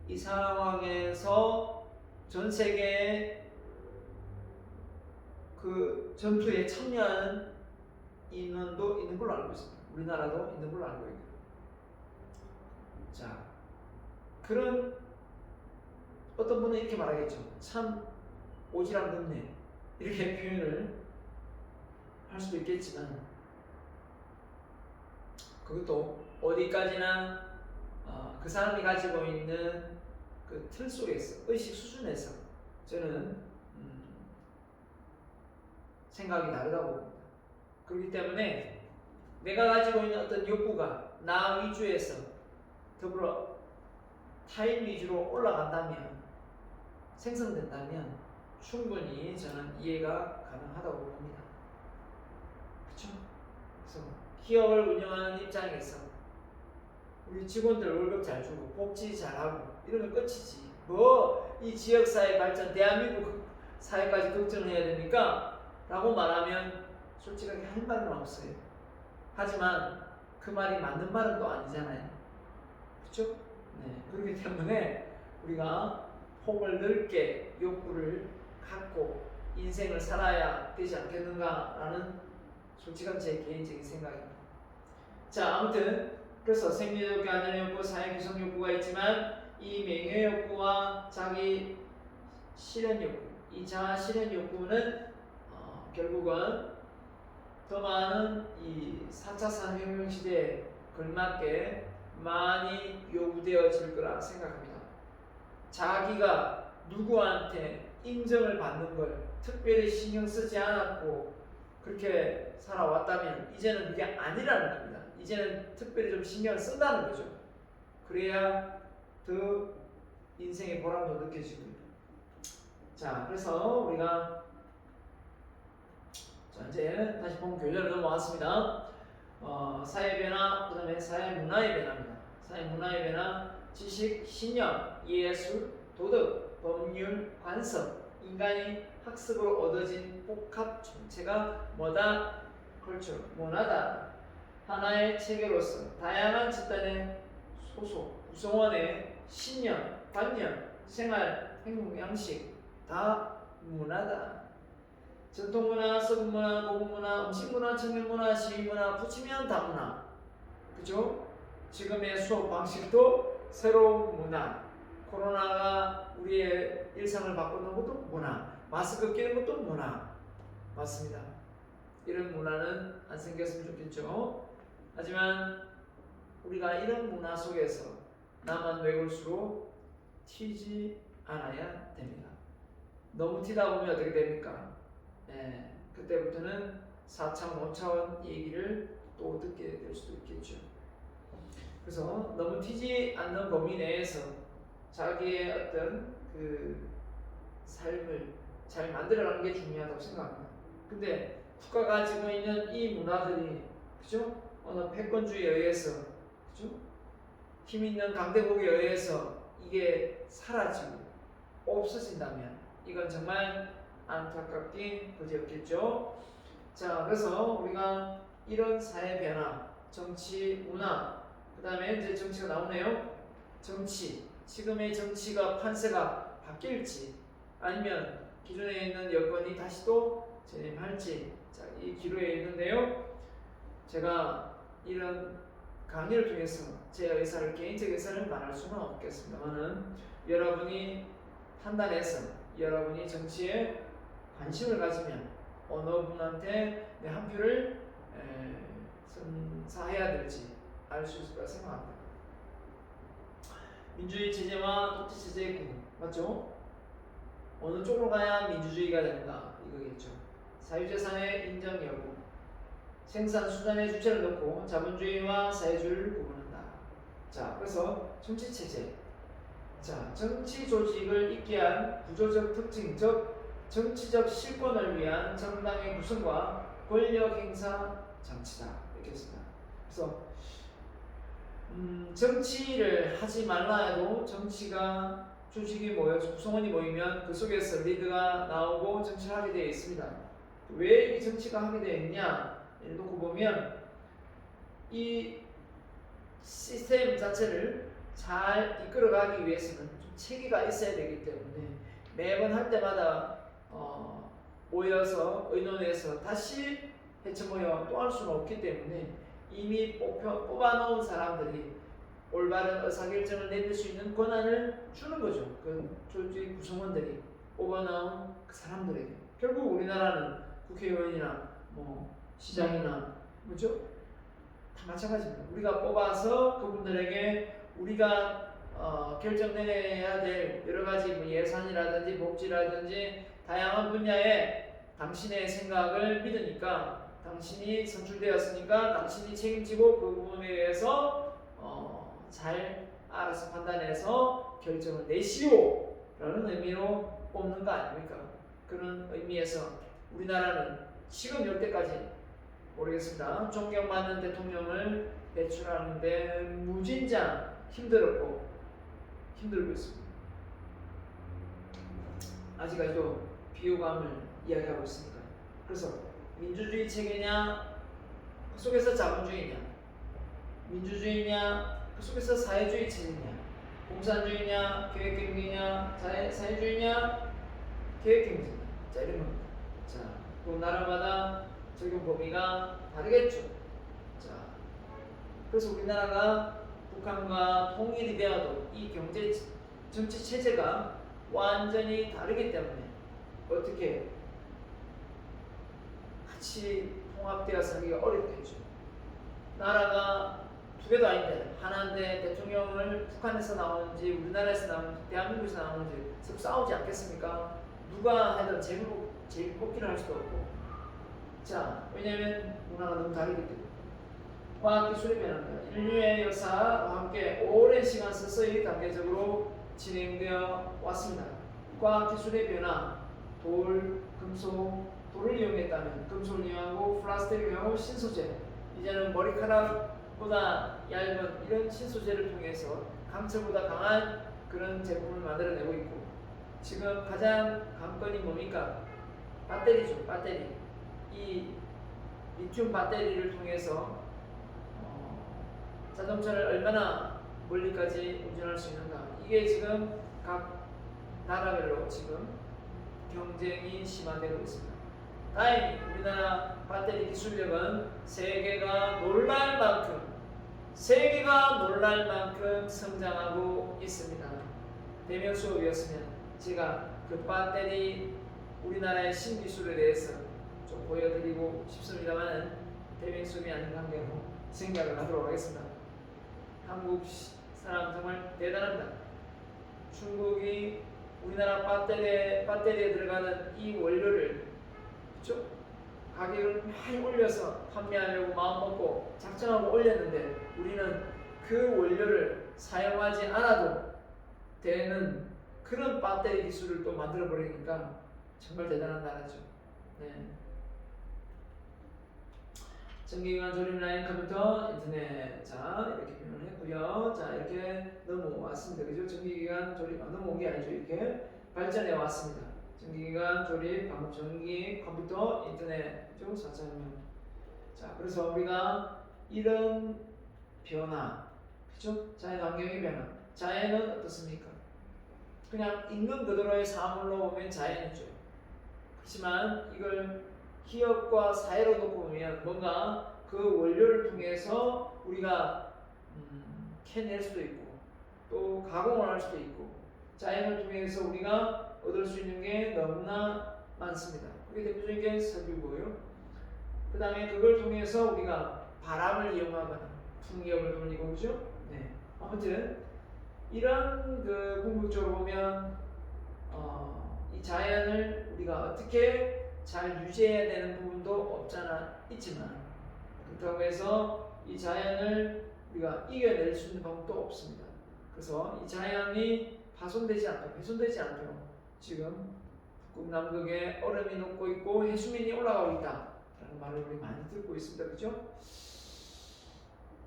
이 상황에서 전 세계에 그 전투에 참여하는 인원도 있는 걸로 알고 있습니다. 우리나라도 있는 걸로 알고 있고요. 자, 그런 어떤 분은 이렇게 말하겠죠. 참 오지랖 넓네. 이렇게 표현을 할 수도 있겠지만 그것도 어디까지나 그 사람이 가지고 있는 그 틀 속에서 의식 수준에서 저는 생각이 다르다고 봅니다. 그렇기 때문에 내가 가지고 있는 어떤 욕구가 나 위주에서 더불어 타인 위주로 올라간다면 생성된다면 충분히 저는 이해가 가능하다고 봅니다. 그렇죠? 그래서 기업을 운영하는 입장에서 우리 직원들 월급 잘 주고 복지 잘하고 이러면 끝이지. 이 지역사회 발전, 대한민국 사회까지 걱정해야 됩니까? 라고 말하면 솔직하게 할 말은 없어요. 하지만 그 말이 맞는 말은 또 아니잖아요. 그렇죠? 네. 그렇기 때문에 우리가 폭을 넓게 욕구를 갖고 인생을 살아야 되지 않겠는가라는 솔직한 제 개인적인 생각입니다. 자, 아무튼 그래서 생리적 욕구, 안전의 욕구, 사회 구성 욕구가 있지만 이 명예 욕구와 자기 실현 욕구, 이 자아 실현 욕구는 결국은 더 많은 이 4차 산업혁명 시대에 걸맞게 많이 요구되어질 거라 생각합니다. 자기가 누구한테 인정을 받는 걸 특별히 신경 쓰지 않았고 그렇게 살아왔다면 이제는 그게 아니라는 겁니다. 이제는 특별히 좀 신경을 쓴다는 거죠. 그래야 더 인생의 보람도 느껴지고요. 자, 그래서 우리가 이제 다시 본 교재로 넘어왔습니다. 사회 변화, 그 다음에 사회 문화의 변화입니다. 사회 문화의 변화, 지식, 신념, 예술, 도덕, 법률, 관습 인간이 학습으로 얻어진 복합 정체가 뭐다? 컬처, 문화다. 하나의 체계로서 다양한 집단의 소속, 구성원의 신념, 관념, 생활, 행동, 양식 다 문화다. 전통문화, 서구문화, 고급문화, 음식문화, 청년문화, 시위문화 붙이면 다 문화. 그죠? 지금의 수업 방식도 새로운 문화. 코로나가 우리의 일상을 바꾸는 것도 문화. 마스크 끼는 것도 문화. 맞습니다. 이런 문화는 안 생겼으면 좋겠죠. 하지만 우리가 이런 문화 속에서 나만 외울수록 튀지 않아야 됩니다. 너무 튀다 보면 어떻게 됩니까? 그때부터는 4차원, 5차원 얘기를 또 듣게 될 수도 있겠죠. 그래서 너무 튀지 않는 범위 내에서 자기의 어떤 그 삶을 잘 만들어가는 게 중요하다고 생각합니다. 근데 국가가 가지고 있는 이 문화들이, 그죠? 어느 패권주의에 의해서, 그죠? 힘 있는 강대국에 의해서 이게 사라지고 없어진다면 이건 정말 안타깝긴 그지없겠죠. 자, 그래서 우리가 이런 사회 변화, 정치, 문화, 그 다음에 이제 정치가 나오네요. 정치, 지금의 정치가 판세가 바뀔지 아니면 기존에 있는 여건이 다시 또 재림할지, 자, 이 기로에 있는데요. 제가 이런 강의를 통해서 제 의사를, 개인적 의사를 말할 수는 없겠습니다만은 여러분이 판단해서 여러분이 정치에 관심을 가지면 어느 분한테 내 한 표를 선사해야 될지 알 수 있을 거라 생각합니다. 민주주의 체제와 독재 체제의 구분, 맞죠? 어느 쪽으로 가야 민주주의가 되는가 이거겠죠. 사유재산의 인정 여부, 생산 수단의 주체를 놓고 자본주의와 사회주의를 구분한다. 자, 그래서 정치 체제. 자, 정치 조직을 있게 한 구조적 특징, 즉 정치적 실권을 위한 정당의 구성과 권력 행사 장치다. 이렇게 했습니다. 그래서 정치를 하지 말라 해도 정치가 조직이 모여서 구성원이 모이면 그 속에서 리드가 나오고 정치를 하게 되어 있습니다. 왜 이 정치가 하게 되어 있냐? 예를 놓고 보면 이 시스템 자체를 잘 이끌어가기 위해서는 좀 체계가 있어야 되기 때문에 매번 할 때마다 모여서 의논해서 다시 해체 모여 또 할 수는 없기 때문에 이미 뽑아놓은 사람들이 올바른 의사결정을 내릴 수 있는 권한을 주는 거죠. 그 조직 구성원들이 뽑아놓은 그 사람들에게. 결국 우리나라는 국회의원이나 뭐 시장이나 뭐죠? 다 마찬가지입니다. 우리가 뽑아서 그분들에게 우리가 결정내야 될 여러 가지 뭐 예산이라든지 복지라든지 다양한 분야에 당신의 생각을 믿으니까 당신이 선출되었으니까 당신이 책임지고 그 부분에 대해서 잘 알아서 판단해서 결정을 내시오 라는 의미로 뽑는 거 아닙니까? 그런 의미에서 우리나라는 지금 여태까지 모르겠습니다. 존경받는 대통령을 배출하는데 무진장 힘들고 있습니다. 아직까지도 비호감을 이야기하고 있으니까. 그래서 민주주의 체계냐, 그 속에서 자본주의냐, 민주주의냐, 그 속에서 사회주의 체제냐, 공산주의냐, 계획경제냐, 사회주의냐, 계획경제냐, 자 이런 겁니다. 자, 그 나라마다 적용 범위가 다르겠죠. 자, 그래서 우리나라가 북한과 통일이 되어도 이 경제 정치 체제가 완전히 다르기 때문에 어떻게 같이 통합되어서 하기가 어렵겠죠. 나라가 두 개도 아닌데 하나인데 대통령을 북한에서 나오는지 우리나라에서 나오는지 대한민국에서 나오는지 서로 싸우지 않겠습니까? 누가 하든 제일 뽑기를 할 수도 없고. 자, 왜냐하면 문화가 너무 다르기 때문에. 과학기술의 변화입니다. 인류의 역사와 함께 오랜 시간 서서히 단계적으로 진행되어 왔습니다. 과학기술의 변화, 돌, 금속, 돌을 이용했다면 금속을 이용하고 플라스틱을 이용하고 신소재, 이제는 머리카락보다 얇은 이런 신소재를 통해서 강철보다 강한 그런 제품을 만들어내고 있고, 지금 가장 관건이 뭡니까? 배터리죠, 배터리. 이 리튬 배터리를 통해서 자동차를 얼마나 멀리까지 운전할 수 있는가. 이게 지금 각 나라별로 지금 경쟁이 심화되고 있습니다. 다행히 우리나라 배터리 기술력은 세계가 놀랄 만큼 성장하고 있습니다. 대면 수업이었으면 제가 그 배터리 우리나라의 신기술에 대해서 좀 보여드리고 싶습니다만 대면 수업이 아닌 관계로 생각을 하도록 하겠습니다. 한국 사람 정말 대단합니다. 중국이 우리나라 배터리에 들어가는 이 원료를, 그렇죠? 가격을 많이 올려서 판매하려고 마음먹고 작정하고 올렸는데 우리는 그 원료를 사용하지 않아도 되는 그런 배터리 기술을 또 만들어 버리니까 정말 대단한 나라죠. 네. 전기기관 조립 라인 컴퓨터 인터넷, 자 이렇게 표현을 했고요. 자 이렇게 넘어왔습니다. 그죠? 전기기관 조립 넘어온 게 아니죠. 이렇게 발전해 왔습니다. 전기기관 조립, 방법 전기, 컴퓨터, 인터넷, 좀 4차원형. 자 그래서 우리가 이런 변화, 그죠? 자연 환경의 변화. 자연은 어떻습니까? 그냥 있는 그대로의 사물로 보면 자연이죠. 그렇지만 이걸 기업과 사회로 놓고 보면 뭔가 그 원료를 통해서 우리가 캐낼 수도 있고 또 가공을 할 수도 있고 자연을 통해서 우리가 얻을 수 있는 게 너무나 많습니다. 그게 대표적인 게 석유고요. 그 다음에 그걸 통해서 우리가 바람을 이용하거나 풍력을 돌리고 그죠? 네. 아무튼 이런 그 궁극적으로 보면 이 자연을 우리가 어떻게 잘 유지해야 되는 부분도 없잖아 있지만 그렇다고 해서 이 자연을 우리가 이겨낼 수 있는 방법도 없습니다. 그래서 이 자연이 파손되지 않도록 훼손되지 않도록 지금 북극 남극에 얼음이 녹고 있고 해수면이 올라가고 있다라는 말을 우리 많이 듣고 있습니다. 그렇죠?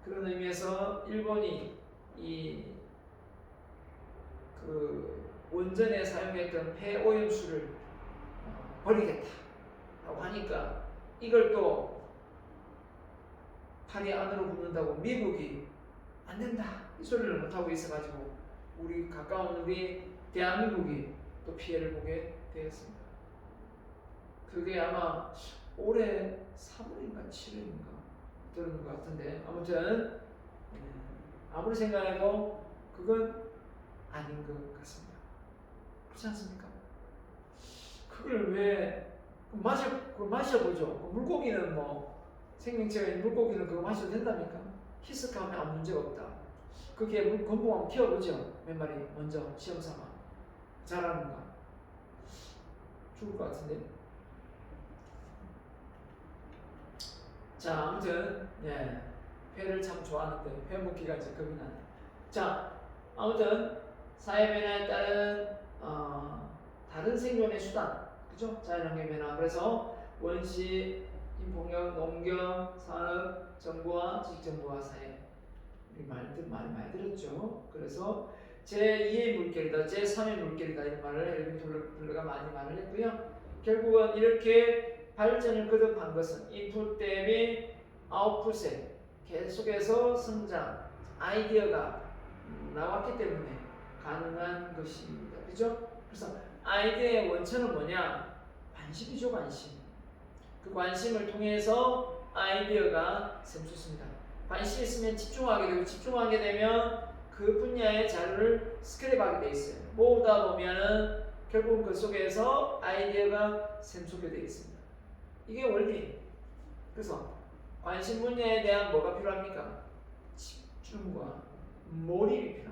그런 의미에서 일본이 이 그 원전에 사용했던 폐오염수를 버리겠다라고 하니까 이걸 또 팔이 안으로 붙는다고 미국이 안 된다 이 소리를 못하고 있어가지고 우리 가까운 우리 대한민국이 또 피해를 보게 되었습니다. 그게 아마 올해 3월인가 7월인가 들은 것 같은데 아무튼 아무리 생각해도 그건 아닌 것 같습니다. 그렇지 않습니까? 그걸 왜 마셔보죠. 물고기는 뭐 생명체가 있는 물고기는 그거 마셔도 된답니까? 키스하면 아무 문제가 없다. 그게 건봉 한번 키워보죠. 몇 마리 먼저 시험 삼아 잘하는가? 죽을 것 같은데. 자 아무튼 회를 참 좋아하는데 회 먹기가 이제 겁이 나네. 자 아무튼 사회 변화에 따른 다른 생존의 수단, 그죠? 자연환경 변화. 그래서 원시, 인폭력, 농경, 산업, 정보화, 지식정보화 사회. 우리 많이 들었죠. 그래서 제2의 물결이다, 제3의 물결이다 이런 말을 에르빈 톨러가 많이 말을 했고요. 결국은 이렇게 발전을 거듭한 것은 인풋 대비 아웃풋에 계속해서 성장, 아이디어가 나왔기 때문에 가능한 것입니다. 그죠? 그래서 아이디어의 원천은 뭐냐? 관심이죠, 관심. 그 관심을 통해서 아이디어가 샘솟습니다. 관심이 있으면 집중하게 되고 집중하게 되면 그 분야의 자료를 스크랩하게 돼 있어요. 모으다 보면은 결국 그 속에서 아이디어가 샘솟게 되어 있습니다. 이게 원리. 그래서 관심 분야에 대한 뭐가 필요합니까? 집중과 몰입이 필요합니다.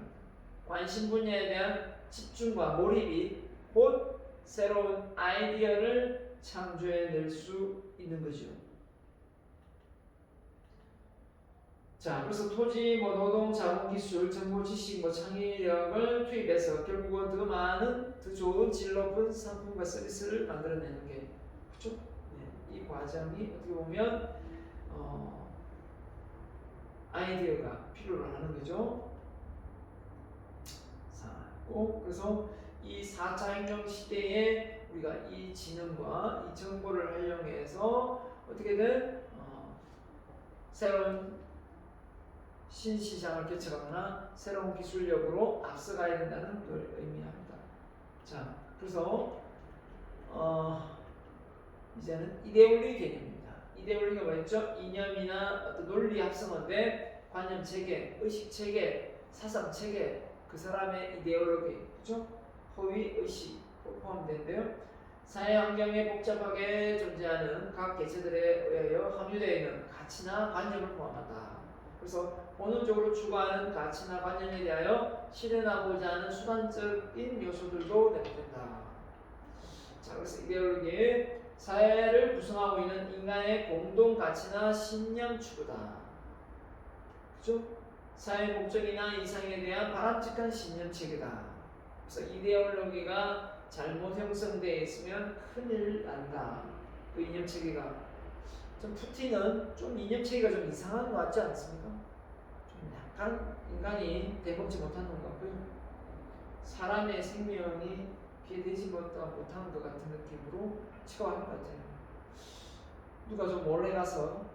관심 분야에 대한 집중과 몰입이 곧 새로운 아이디어를 창조해낼 수 있는 거죠. 자, 그래서 토지, 노동, 자본, 기술, 정보, 지식, 창의력을 투입해서 결국은 더 많은, 더 좋은 질 높은 상품과 서비스를 만들어내는 게 그렇죠? 이 과정이 어떻게 보면 아이디어가 필요로 하는 거죠. 자, 꼭 그래서 이 4차 혁명 시대에 우리가 이 지능과 이 정보를 활용해서 어떻게든 새로운 신시장을 개척하거나 새로운 기술력으로 앞서가야 된다는 걸 의미합니다. 자, 그래서 이제는 이데올리 개념입니다. 이데올리가 뭐였죠? 이념이나 어떤 논리 합성어인데 관념 체계, 의식 체계, 사상 체계, 그 사람의 이데올로기, 그죠? 허위 의식 포함되는데요. 사회 환경에 복잡하게 존재하는 각 개체들에 의하여 함유되어 있는 가치나 관념을 포함한다. 그래서 본능적으로 추구하는 가치나 관념에 대하여 실현하고자 하는 수단적인 요소들도 내포된다. 자, 그래서 이데올로기에 사회를 구성하고 있는 인간의 공동 가치나 신념 추구다. 그죠? 사회 목적이나 이상에 대한 바람직한 신념 체계다. 그래서 이데올로기가 잘못 형성되어 있으면 큰일 난다. 그 이념 체계가. 좀 푸틴은 좀 이념 체계가 좀 이상한 것 같지 않습니까? 좀 약간 인간이 대먹지 못하는 것 같고요. 사람의 생명이 피해되지 못하는 것 같은 느낌으로 치료하는 것 같아요. 누가 좀 몰래 가서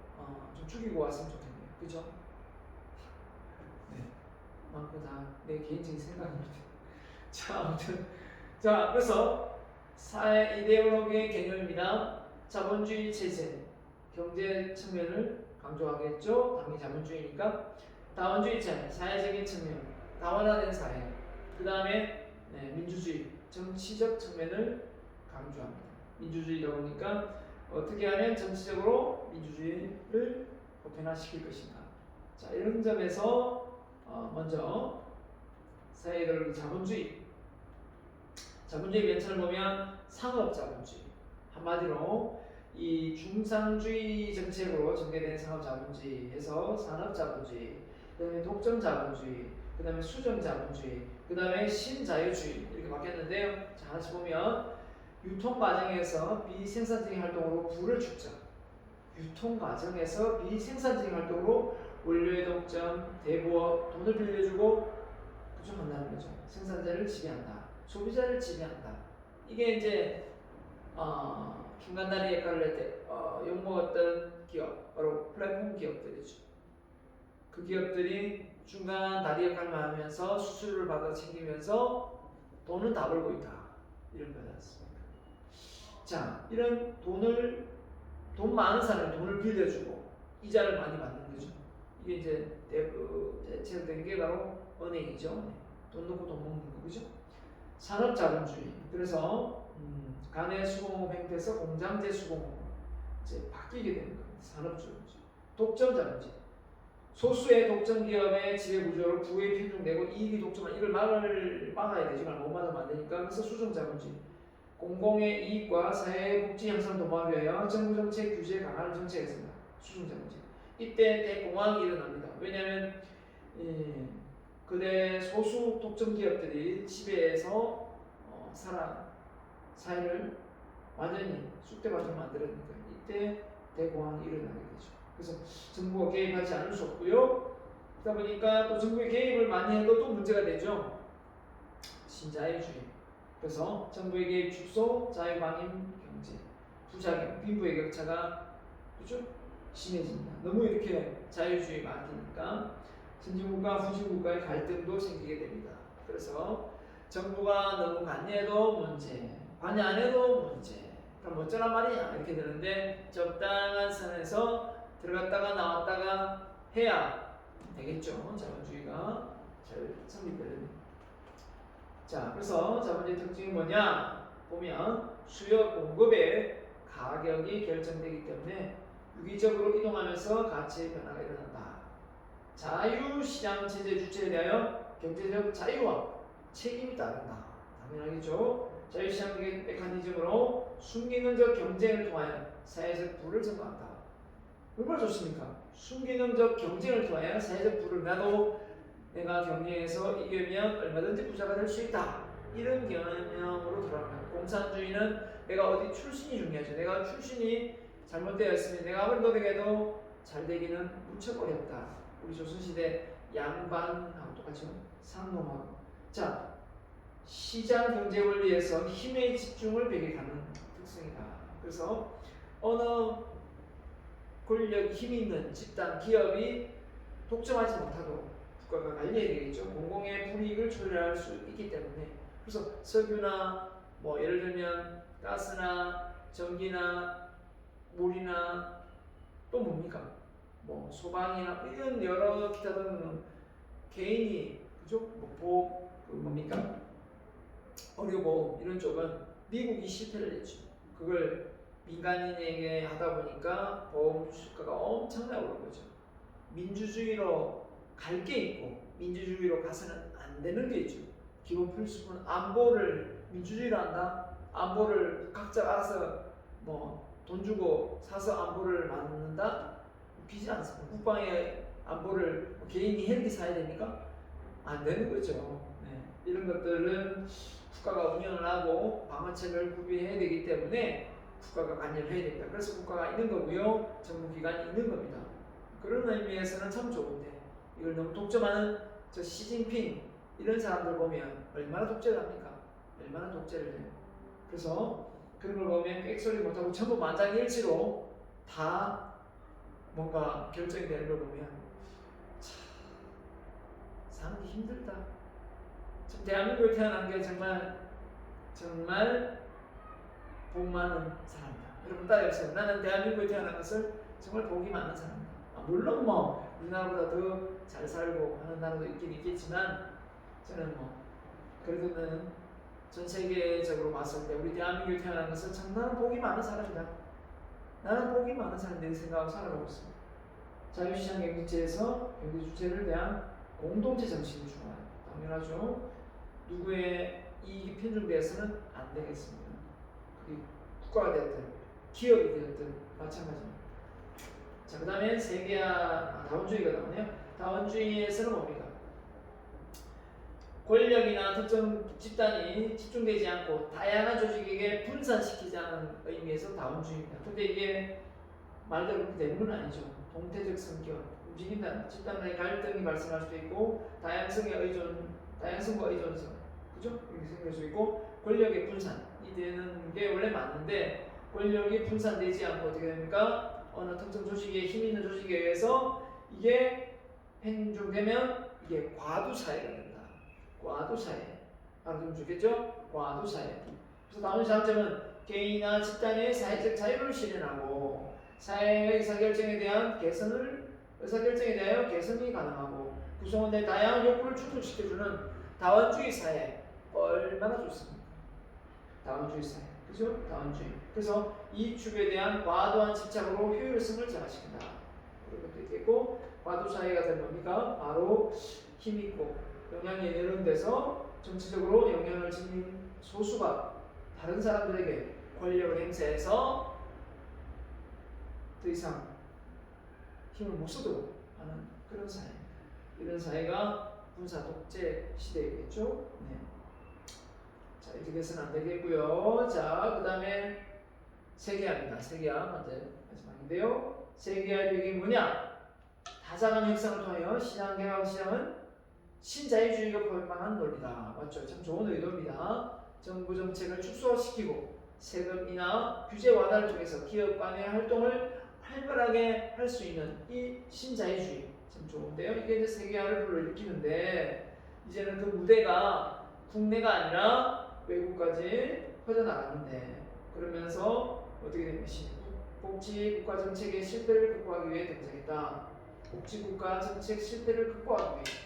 좀 죽이고 왔으면 좋겠네요. 그죠? 네. 많고 다 내 개인적인 생각입니다. 자, 아무튼 자, 그래서 사회 이데올로기의 개념입니다. 자본주의 체제, 경제 측면을 강조하겠죠. 당연히 자본주의니까. 다원주의 체제, 사회적인 측면, 다원화된 사회. 그 다음에 민주주의, 정치적 측면을 강조합니다. 민주주의다 보니까 어떻게 하면 정치적으로 민주주의를 보편화시킬 것인가. 자, 이런 점에서 먼저 사회 이데올로기 자본주의 면차를 보면 상업자본주의, 한마디로 이 중상주의 정책으로 전개된 상업자본주의에서 산업자본주의, 그 다음에 독점자본주의, 그 다음에 수정자본주의, 그 다음에 신자유주의 이렇게 바뀌었는데요. 자, 하나씩 보면 유통 과정에서 비생산적인 활동으로 부를 축적, 유통 과정에서 비생산적인 활동으로 원료의 독점, 대부업, 돈을 빌려주고 그죠? 한다는 거죠. 생산자를 지배한다. 소비자를 지배한다. 이게 이제 중간다리 역할을 할 때 욕먹었던 기업, 바로 플랫폼 기업들이죠. 그 기업들이 중간 다리 역할을 하면서 수수료를 받아 챙기면서 돈은 다 벌고 있다. 이런 거지 않습니까? 자, 이런 돈 많은 사람이 돈을 빌려주고 이자를 많이 받는 거죠. 이게 이제 대체된 게 바로 은행이죠. 은행. 돈 넣고 돈 먹는 거, 그죠? 산업자본주의. 그래서 간의 수공업 행태에서 공장제 수공업 이제 바뀌게 되는 겁니다. 산업자본주의. 독점자본주의. 소수의 독점 기업의 지배 구조로 부에 편중되고 이익이 독점한 이걸 막아야 되지. 못 막으면 안 되니까. 그래서 수정자본주의. 공공의 이익과 사회의 복지 향상 도모하기 위하여 정부 정책 규제 강화를 정책했습니다. 수정자본주의. 이때 대공황이 일어납니다. 왜냐하면 그대 소수 독점 기업들이 지배해서 사회를 완전히 쑥대밭으로 만들었으니까 이때 대공황이 일어나게 되죠. 그래서 정부가 개입하지 않을 수 없고요. 그러다 보니까 또 정부의 개입을 많이 해도 또 문제가 되죠. 신자유주의. 그래서 정부의 개입 축소, 자유방임 경제, 부작용, 빈부의 격차가 그렇죠? 심해집니다. 너무 이렇게 자유주의 많으니까 선진국과 후진국과의 갈등도 생기게 됩니다. 그래서 정부가 너무 관여해도 문제, 관여 안 해도 문제. 그럼 어쩌란 말이냐 이렇게 되는데 적당한 선에서 들어갔다가 나왔다가 해야 되겠죠. 자본주의가 잘 성립되는. 자, 그래서 자본주의 특징이 뭐냐 보면 수요 공급의 가격이 결정되기 때문에 유기적으로 이동하면서 가치의 변화가 일어난다. 자유시장 체제 주체에 대하여 경제적 자유와 책임이 따른다. 당연하겠죠. 자유시장 메커니즘으로 순기능적 경쟁을 통하여 사회적 부를 증가한다. 얼마나 좋습니까? 순기능적 경쟁을 통하여 사회적 부를 나도 내가 경쟁에서 이기면 얼마든지 부자가 될 수 있다. 이런 개념으로 돌아갑니다. 공산주의는 내가 어디 출신이 중요하죠. 내가 출신이 잘못되었으면 내가 아무리 노력해도 잘 되기는 무척 어렵다. 우리 조선시대 양반하고 똑같죠. 상놈하고. 자, 시장 경제 원리에서 힘의 집중을 배격하는 특성이다. 그래서 어느 권력, 힘 있는 집단, 기업이 독점하지 못하도록 국가가 관리해야 되겠죠. 공공의 불이익을 초래할 수 있기 때문에. 그래서 석유나 뭐 예를 들면 가스나 전기나 물이나 또 뭡니까? 뭐 소방이나 이런 여러 기타 등등 개인이 그죠? 뭐 보험 뭡니까? 의료보험 이런 쪽은 미국이 실패를 했죠. 그걸 민간인에게 하다 보니까 보험 수가가 엄청나게 오른 거죠. 민주주의로 갈 게 있고 민주주의로 가서는 안 되는 게 있죠. 기본 필수는 안보를 민주주의로 한다. 안보를 각자 알아서 뭐 돈 주고 사서 안보를 만든다. 웃기지 않습니다. 국방의 안보를 개인이 헬기 사야 됩니까? 안 되는 거죠. 네. 이런 것들은 국가가 운영을 하고 방어책을 구비해야 되기 때문에 국가가 관여를 해야 됩니다. 그래서 국가가 있는 거고요. 정부기관이 있는 겁니다. 그런 의미에서는 참 좋은데 이걸 너무 독점하는 저 시진핑 이런 사람들 보면 얼마나 독재를 합니까? 얼마나 독재를 해요. 그래서 그런 걸 보면 꽥소리 못하고 전부 만장일치로 다 뭔가 결정이 되는 걸 보면 참 살기 힘들다. 참 대한민국에 태어난 게 정말 복 많은 사람이다. 여러분 따라해보세요. 나는 대한민국에 태어난 것을 정말 복이 많은 사람이다. 물론 뭐 우리나라보다 더 잘 살고 하는 나라도 있긴 있겠지만 저는 뭐 그래도 전 세계적으로 봤을 때 우리 대한민국에 태어난 것은 참 나는 복이 많은 사람이다. 나는 복이 많은 사람들이 생각하고 살아가고 있습니다. 자유시장 경제체에서 경제 주체를 대한 공동체 정신이 중요해요. 당연하죠. 누구의 이익이 편중되어서는 안 되겠습니다. 그게 국가가 되었든 기업이 되었든 마찬가지입니다. 자, 그 다음에 세계화 다원주의가 나오네요. 다원주의에서는 뭡니까? 권력이나 특정 집단이 집중되지 않고 다양한 조직에게 분산시키자는 의미에서 다원주의입니다. 근데 이게 말대로 그렇게 되는 건 아니죠. 동태적 성격, 움직인다는 집단 간의 갈등이 발생할 수도 있고 다양성과 의존성, 그죠? 이렇게 생길 수 있고 권력의 분산이 되는 게 원래 맞는데 권력이 분산되지 않고 어떻게 됩니까? 어느 특정 조직의 힘 있는 조직에 의해서 이게 행중되면 이게 과두사회가 된다. 과두사회. 알아두면 좋겠죠? 과두사회. 그래서 다음 장점은 개인이나 집단의 사회적 자유를 실현하고 사회의 의사결정에 대하여 개선이 가능하고 구성원들의 다양한 욕구를 충족시켜주는 다원주의 사회. 얼마나 좋습니까? 다원주의 사회. 그죠? 다원주의. 그래서 이 축에 대한 과도한 집착으로 효율성을 저하시킨다. 그런 것도 있겠고 과도사회가 된 겁니까? 바로 힘있고 영향이 이런 데서 정치적으로 영향을 지닌 소수가 다른 사람들에게 권력을 행사해서 더 이상 힘을 못 쓰도록 하는 그런 사회입니다. 이런 사회가 군사 독재 시대이겠죠? 네. 자, 이렇게 돼서는 안 되겠고요. 자, 그 다음에 세계화입니다. 세계화 먼저 마지막인데요. 세계화의 배경이 뭐냐? 다자간 협상을 통하여 시장 개방 시장은 신자유주의가 포함한 논리다. 맞죠? 참 좋은 의도입니다. 정부 정책을 축소시키고 세금이나 규제 완화를 통해서 기업 간의 활동을 활발하게 할 수 있는 이 신자유주의 참 좋은데요. 이게 이제 세계화를 불러일으키는데 이제는 그 무대가 국내가 아니라 외국까지 퍼져나가는데 그러면서 어떻게 되면 복지국가 정책의 실패를 극복하기 위해 등장했다. 복지국가 정책 실패를 극복하기 위해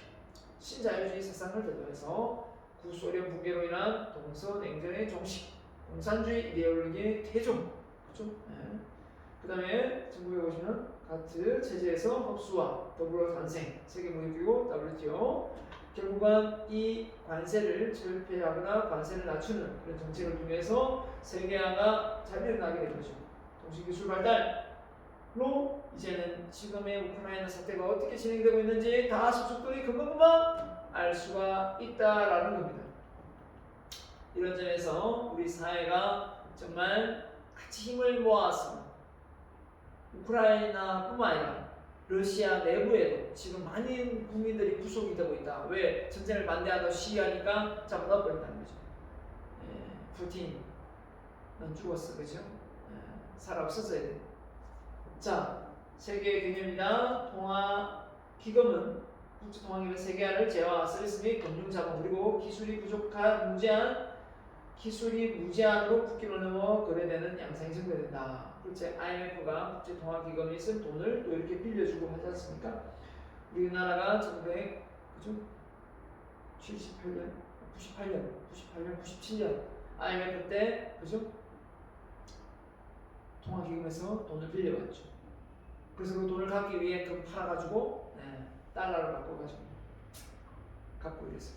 신자유주의 세상을 대도해서 구소련 붕괴로 인한 동서냉전의 종식, 공산주의 이데올로기의 퇴종, 그렇죠? 네. 그 다음에 1950년 가트 체제에서 흡수와 더불어 탄생, 세계무역기구 WTO 결국은 이 관세를 철폐하거나 관세를 낮추는 그런 정책을 통해서 세계화가 잘 일어나게 된 거죠. 통신기술 발달로 이제는 지금의 우크라이나 사태가 어떻게 진행되고 있는지 다 수습들이 금방금방 알 수가 있다라는 겁니다. 이런 점에서 우리 사회가 정말 같이 힘을 모아서 우크라이나뿐만 아니라 러시아 내부에도 지금 많은 국민들이 구속이 되고 있다. 왜? 전쟁을 반대하다 시위하니까 잡아넣어버린다는 거죠. 푸틴은 죽었어, 그죠? 살 없어져야 돼. 자, 세계 개념이나 통화 기금은 국제통화기금 세계화를 재화, 서비스 및 금융자본 그리고 기술이 부족한 무제한으로 국경을 넘어 거래되는 양상이 전개된다. 그렇지. IMF가 국제통화기금이 쓴 돈을 또 이렇게 빌려주고 하지 않습니까? 우리나라가 1978년, 97년 IMF 때 그죠? 통화기금에서 돈을 빌려갔죠. 그래서 그 돈을 갖기 위해 금 팔아가지고 달러를 바꿔가지고 갖고 이랬어요.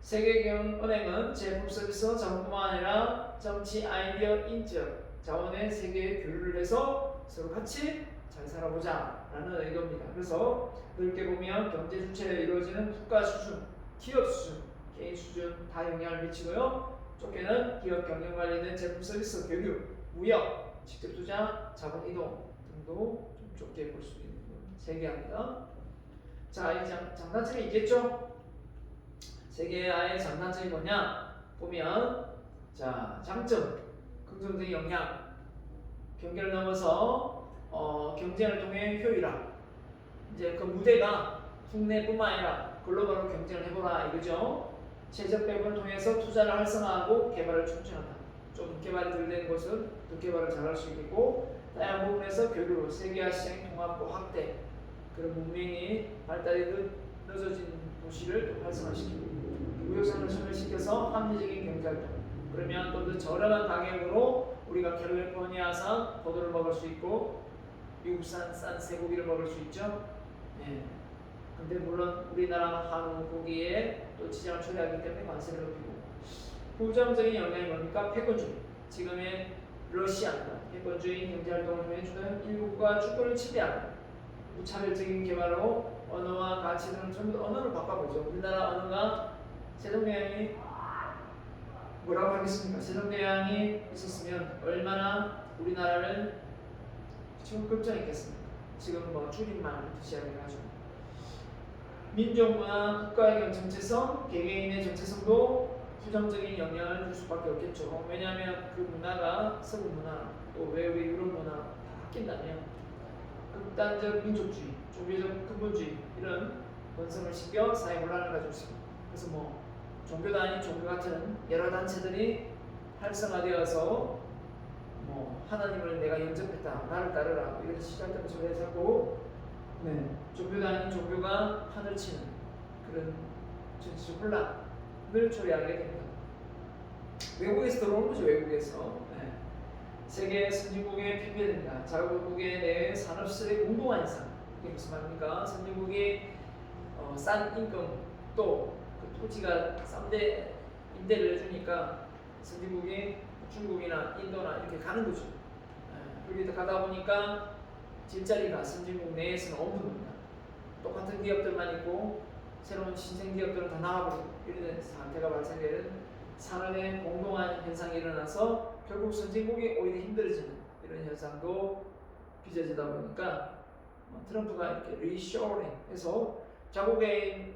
세계은행은 제품 서비스 자본뿐만 아니라 정치, 아이디어, 인적, 자원의 세계에 교류를 해서 서로 같이 잘 살아보자 라는 의도입니다. 그래서 넓게 보면 경제 주체에 이루어지는 국가 수준, 기업 수준, 개인 수준 다 영향을 미치고요. 좁게는 기업 경영 관련된 제품 서비스 교류, 무역, 직접 투자, 자본 이동 등도 좀 좁게 볼 수 있는 세계화입니다. 자, 이 장단점이 있겠죠? 세계화의 장단점이 뭐냐? 보면 자, 장점, 긍정적인 영향, 경계를 넘어서 경쟁을 통해 효율화. 이제 그 무대가 국내뿐만 아니라 글로벌로 경쟁을 해보라 이거죠. 최적 배분을 통해서 투자를 활성화하고 개발을 촉진한다. 좀 개발이 덜 된 곳은 더 개발을 잘할 수 있겠고, 다양한 부분에서 교류, 세계화 시장의 통합과 확대, 그런 문명이 발달이 늦어진 도시를 활성화시키고, 무역선을 선별시켜서 합리적인 경제활동. 그러면 또 더 저렴한 가격으로 우리가 캘리포니아산 포도를 먹을 수 있고, 미국산 싼 쇠고기를 먹을 수 있죠. 근데 물론 우리나라 한우 고기에 또 지장을 초래하기 때문에 관세를 높이고, 부정적인 영향이 뭡니까? 패권주의. 지금의 러시아는 패권주의 경제활동을 통해 주는 일국가 주권을 침해하고 무차별적인 개발로 언어와 가치 등을 전부 언어를 바꿔보죠. 우리나라 언어가 세종대왕이 뭐라고 하겠습니까? 세종대왕이 있었으면 얼마나 우리나라를 지금 걱정했겠습니까? 지금 뭐 줄임말부터 시작해가지고 민족문화, 국가의 정체성, 개개인의 정체성도 부정적인 영향을 줄 수밖에 없겠죠. 왜냐하면 그 문화가 서구 문화, 또 외국의 유럽 문화 다 바뀐다면 극단적 민족주의, 종교적 근본주의 이런 본성을 시켜 사회 혼란을 가지고 있습니다. 그래서 뭐 종교도 아닌 종교 같은 여러 단체들이 활성화되어서 뭐 하나님을 내가 영접했다, 나를 따르라 이런 시작되는 소리에 자꾸 종교도 아닌 종교가 판을 치는 그런 정치적 혼란을 초래하게 됩니다. 외국에서 들어오는 거죠. 외국에서 세계 선진국에 피폐됩니다. 자국의 내 산업시설의 공동한 인상. 이게 무슨 말입니까? 선진국이 싼 임금 또 그 토지가 싼데 임대를 해주니까 선진국이 중국이나 인도나 이렇게 가는 거죠. 그렇게 가다 보니까 일자리가 선진국 내에서는 없는겁니다. 똑같은 기업들만 있고 새로운 신생 기업들은 다 나가버리고 이런 상태가 발생되는 산업의 공동한 현상이 일어나서 결국 선진국이 오히려 힘들어지는 이런 현상도 빚어지다 보니까 트럼프가 이렇게 리쇼링 해서 자국에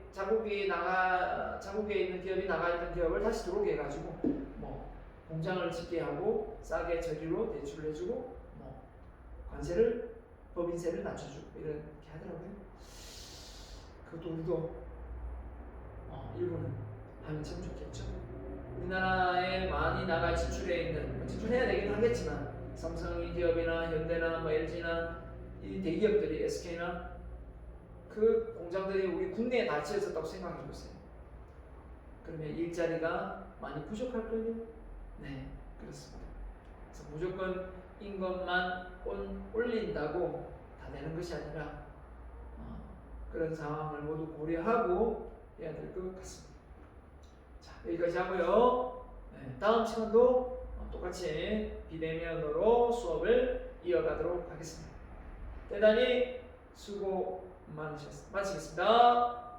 있는 기업이 나가 있는 기업을 다시 들어오게 해가지고 뭐 공장을 짓게 하고 싸게 저리로 대출을 해주고 뭐 관세를 법인세를 낮춰주고 이렇게 하더라고요. 그것도 우리도 일본은 하면 참 좋겠죠. 우리나라에 많이 나가 진출해 있는 진출해야 되긴 하겠지만 삼성 기업이나 현대나 뭐 LG나 이 대기업들이 SK나 그 공장들이 우리 국내에 다 지어졌다고 생각해 보세요. 그러면 일자리가 많이 부족할걸요? 네, 그렇습니다. 그래서 무조건 임금만 올린다고 다 되는 것이 아니라 그런 상황을 모두 고려하고 해야 될 것 같습니다. 자, 여기까지 하고요. 다음 시간도 똑같이 비대면으로 수업을 이어가도록 하겠습니다. 대단히 수고 많으셨습니다. 마치겠습니다.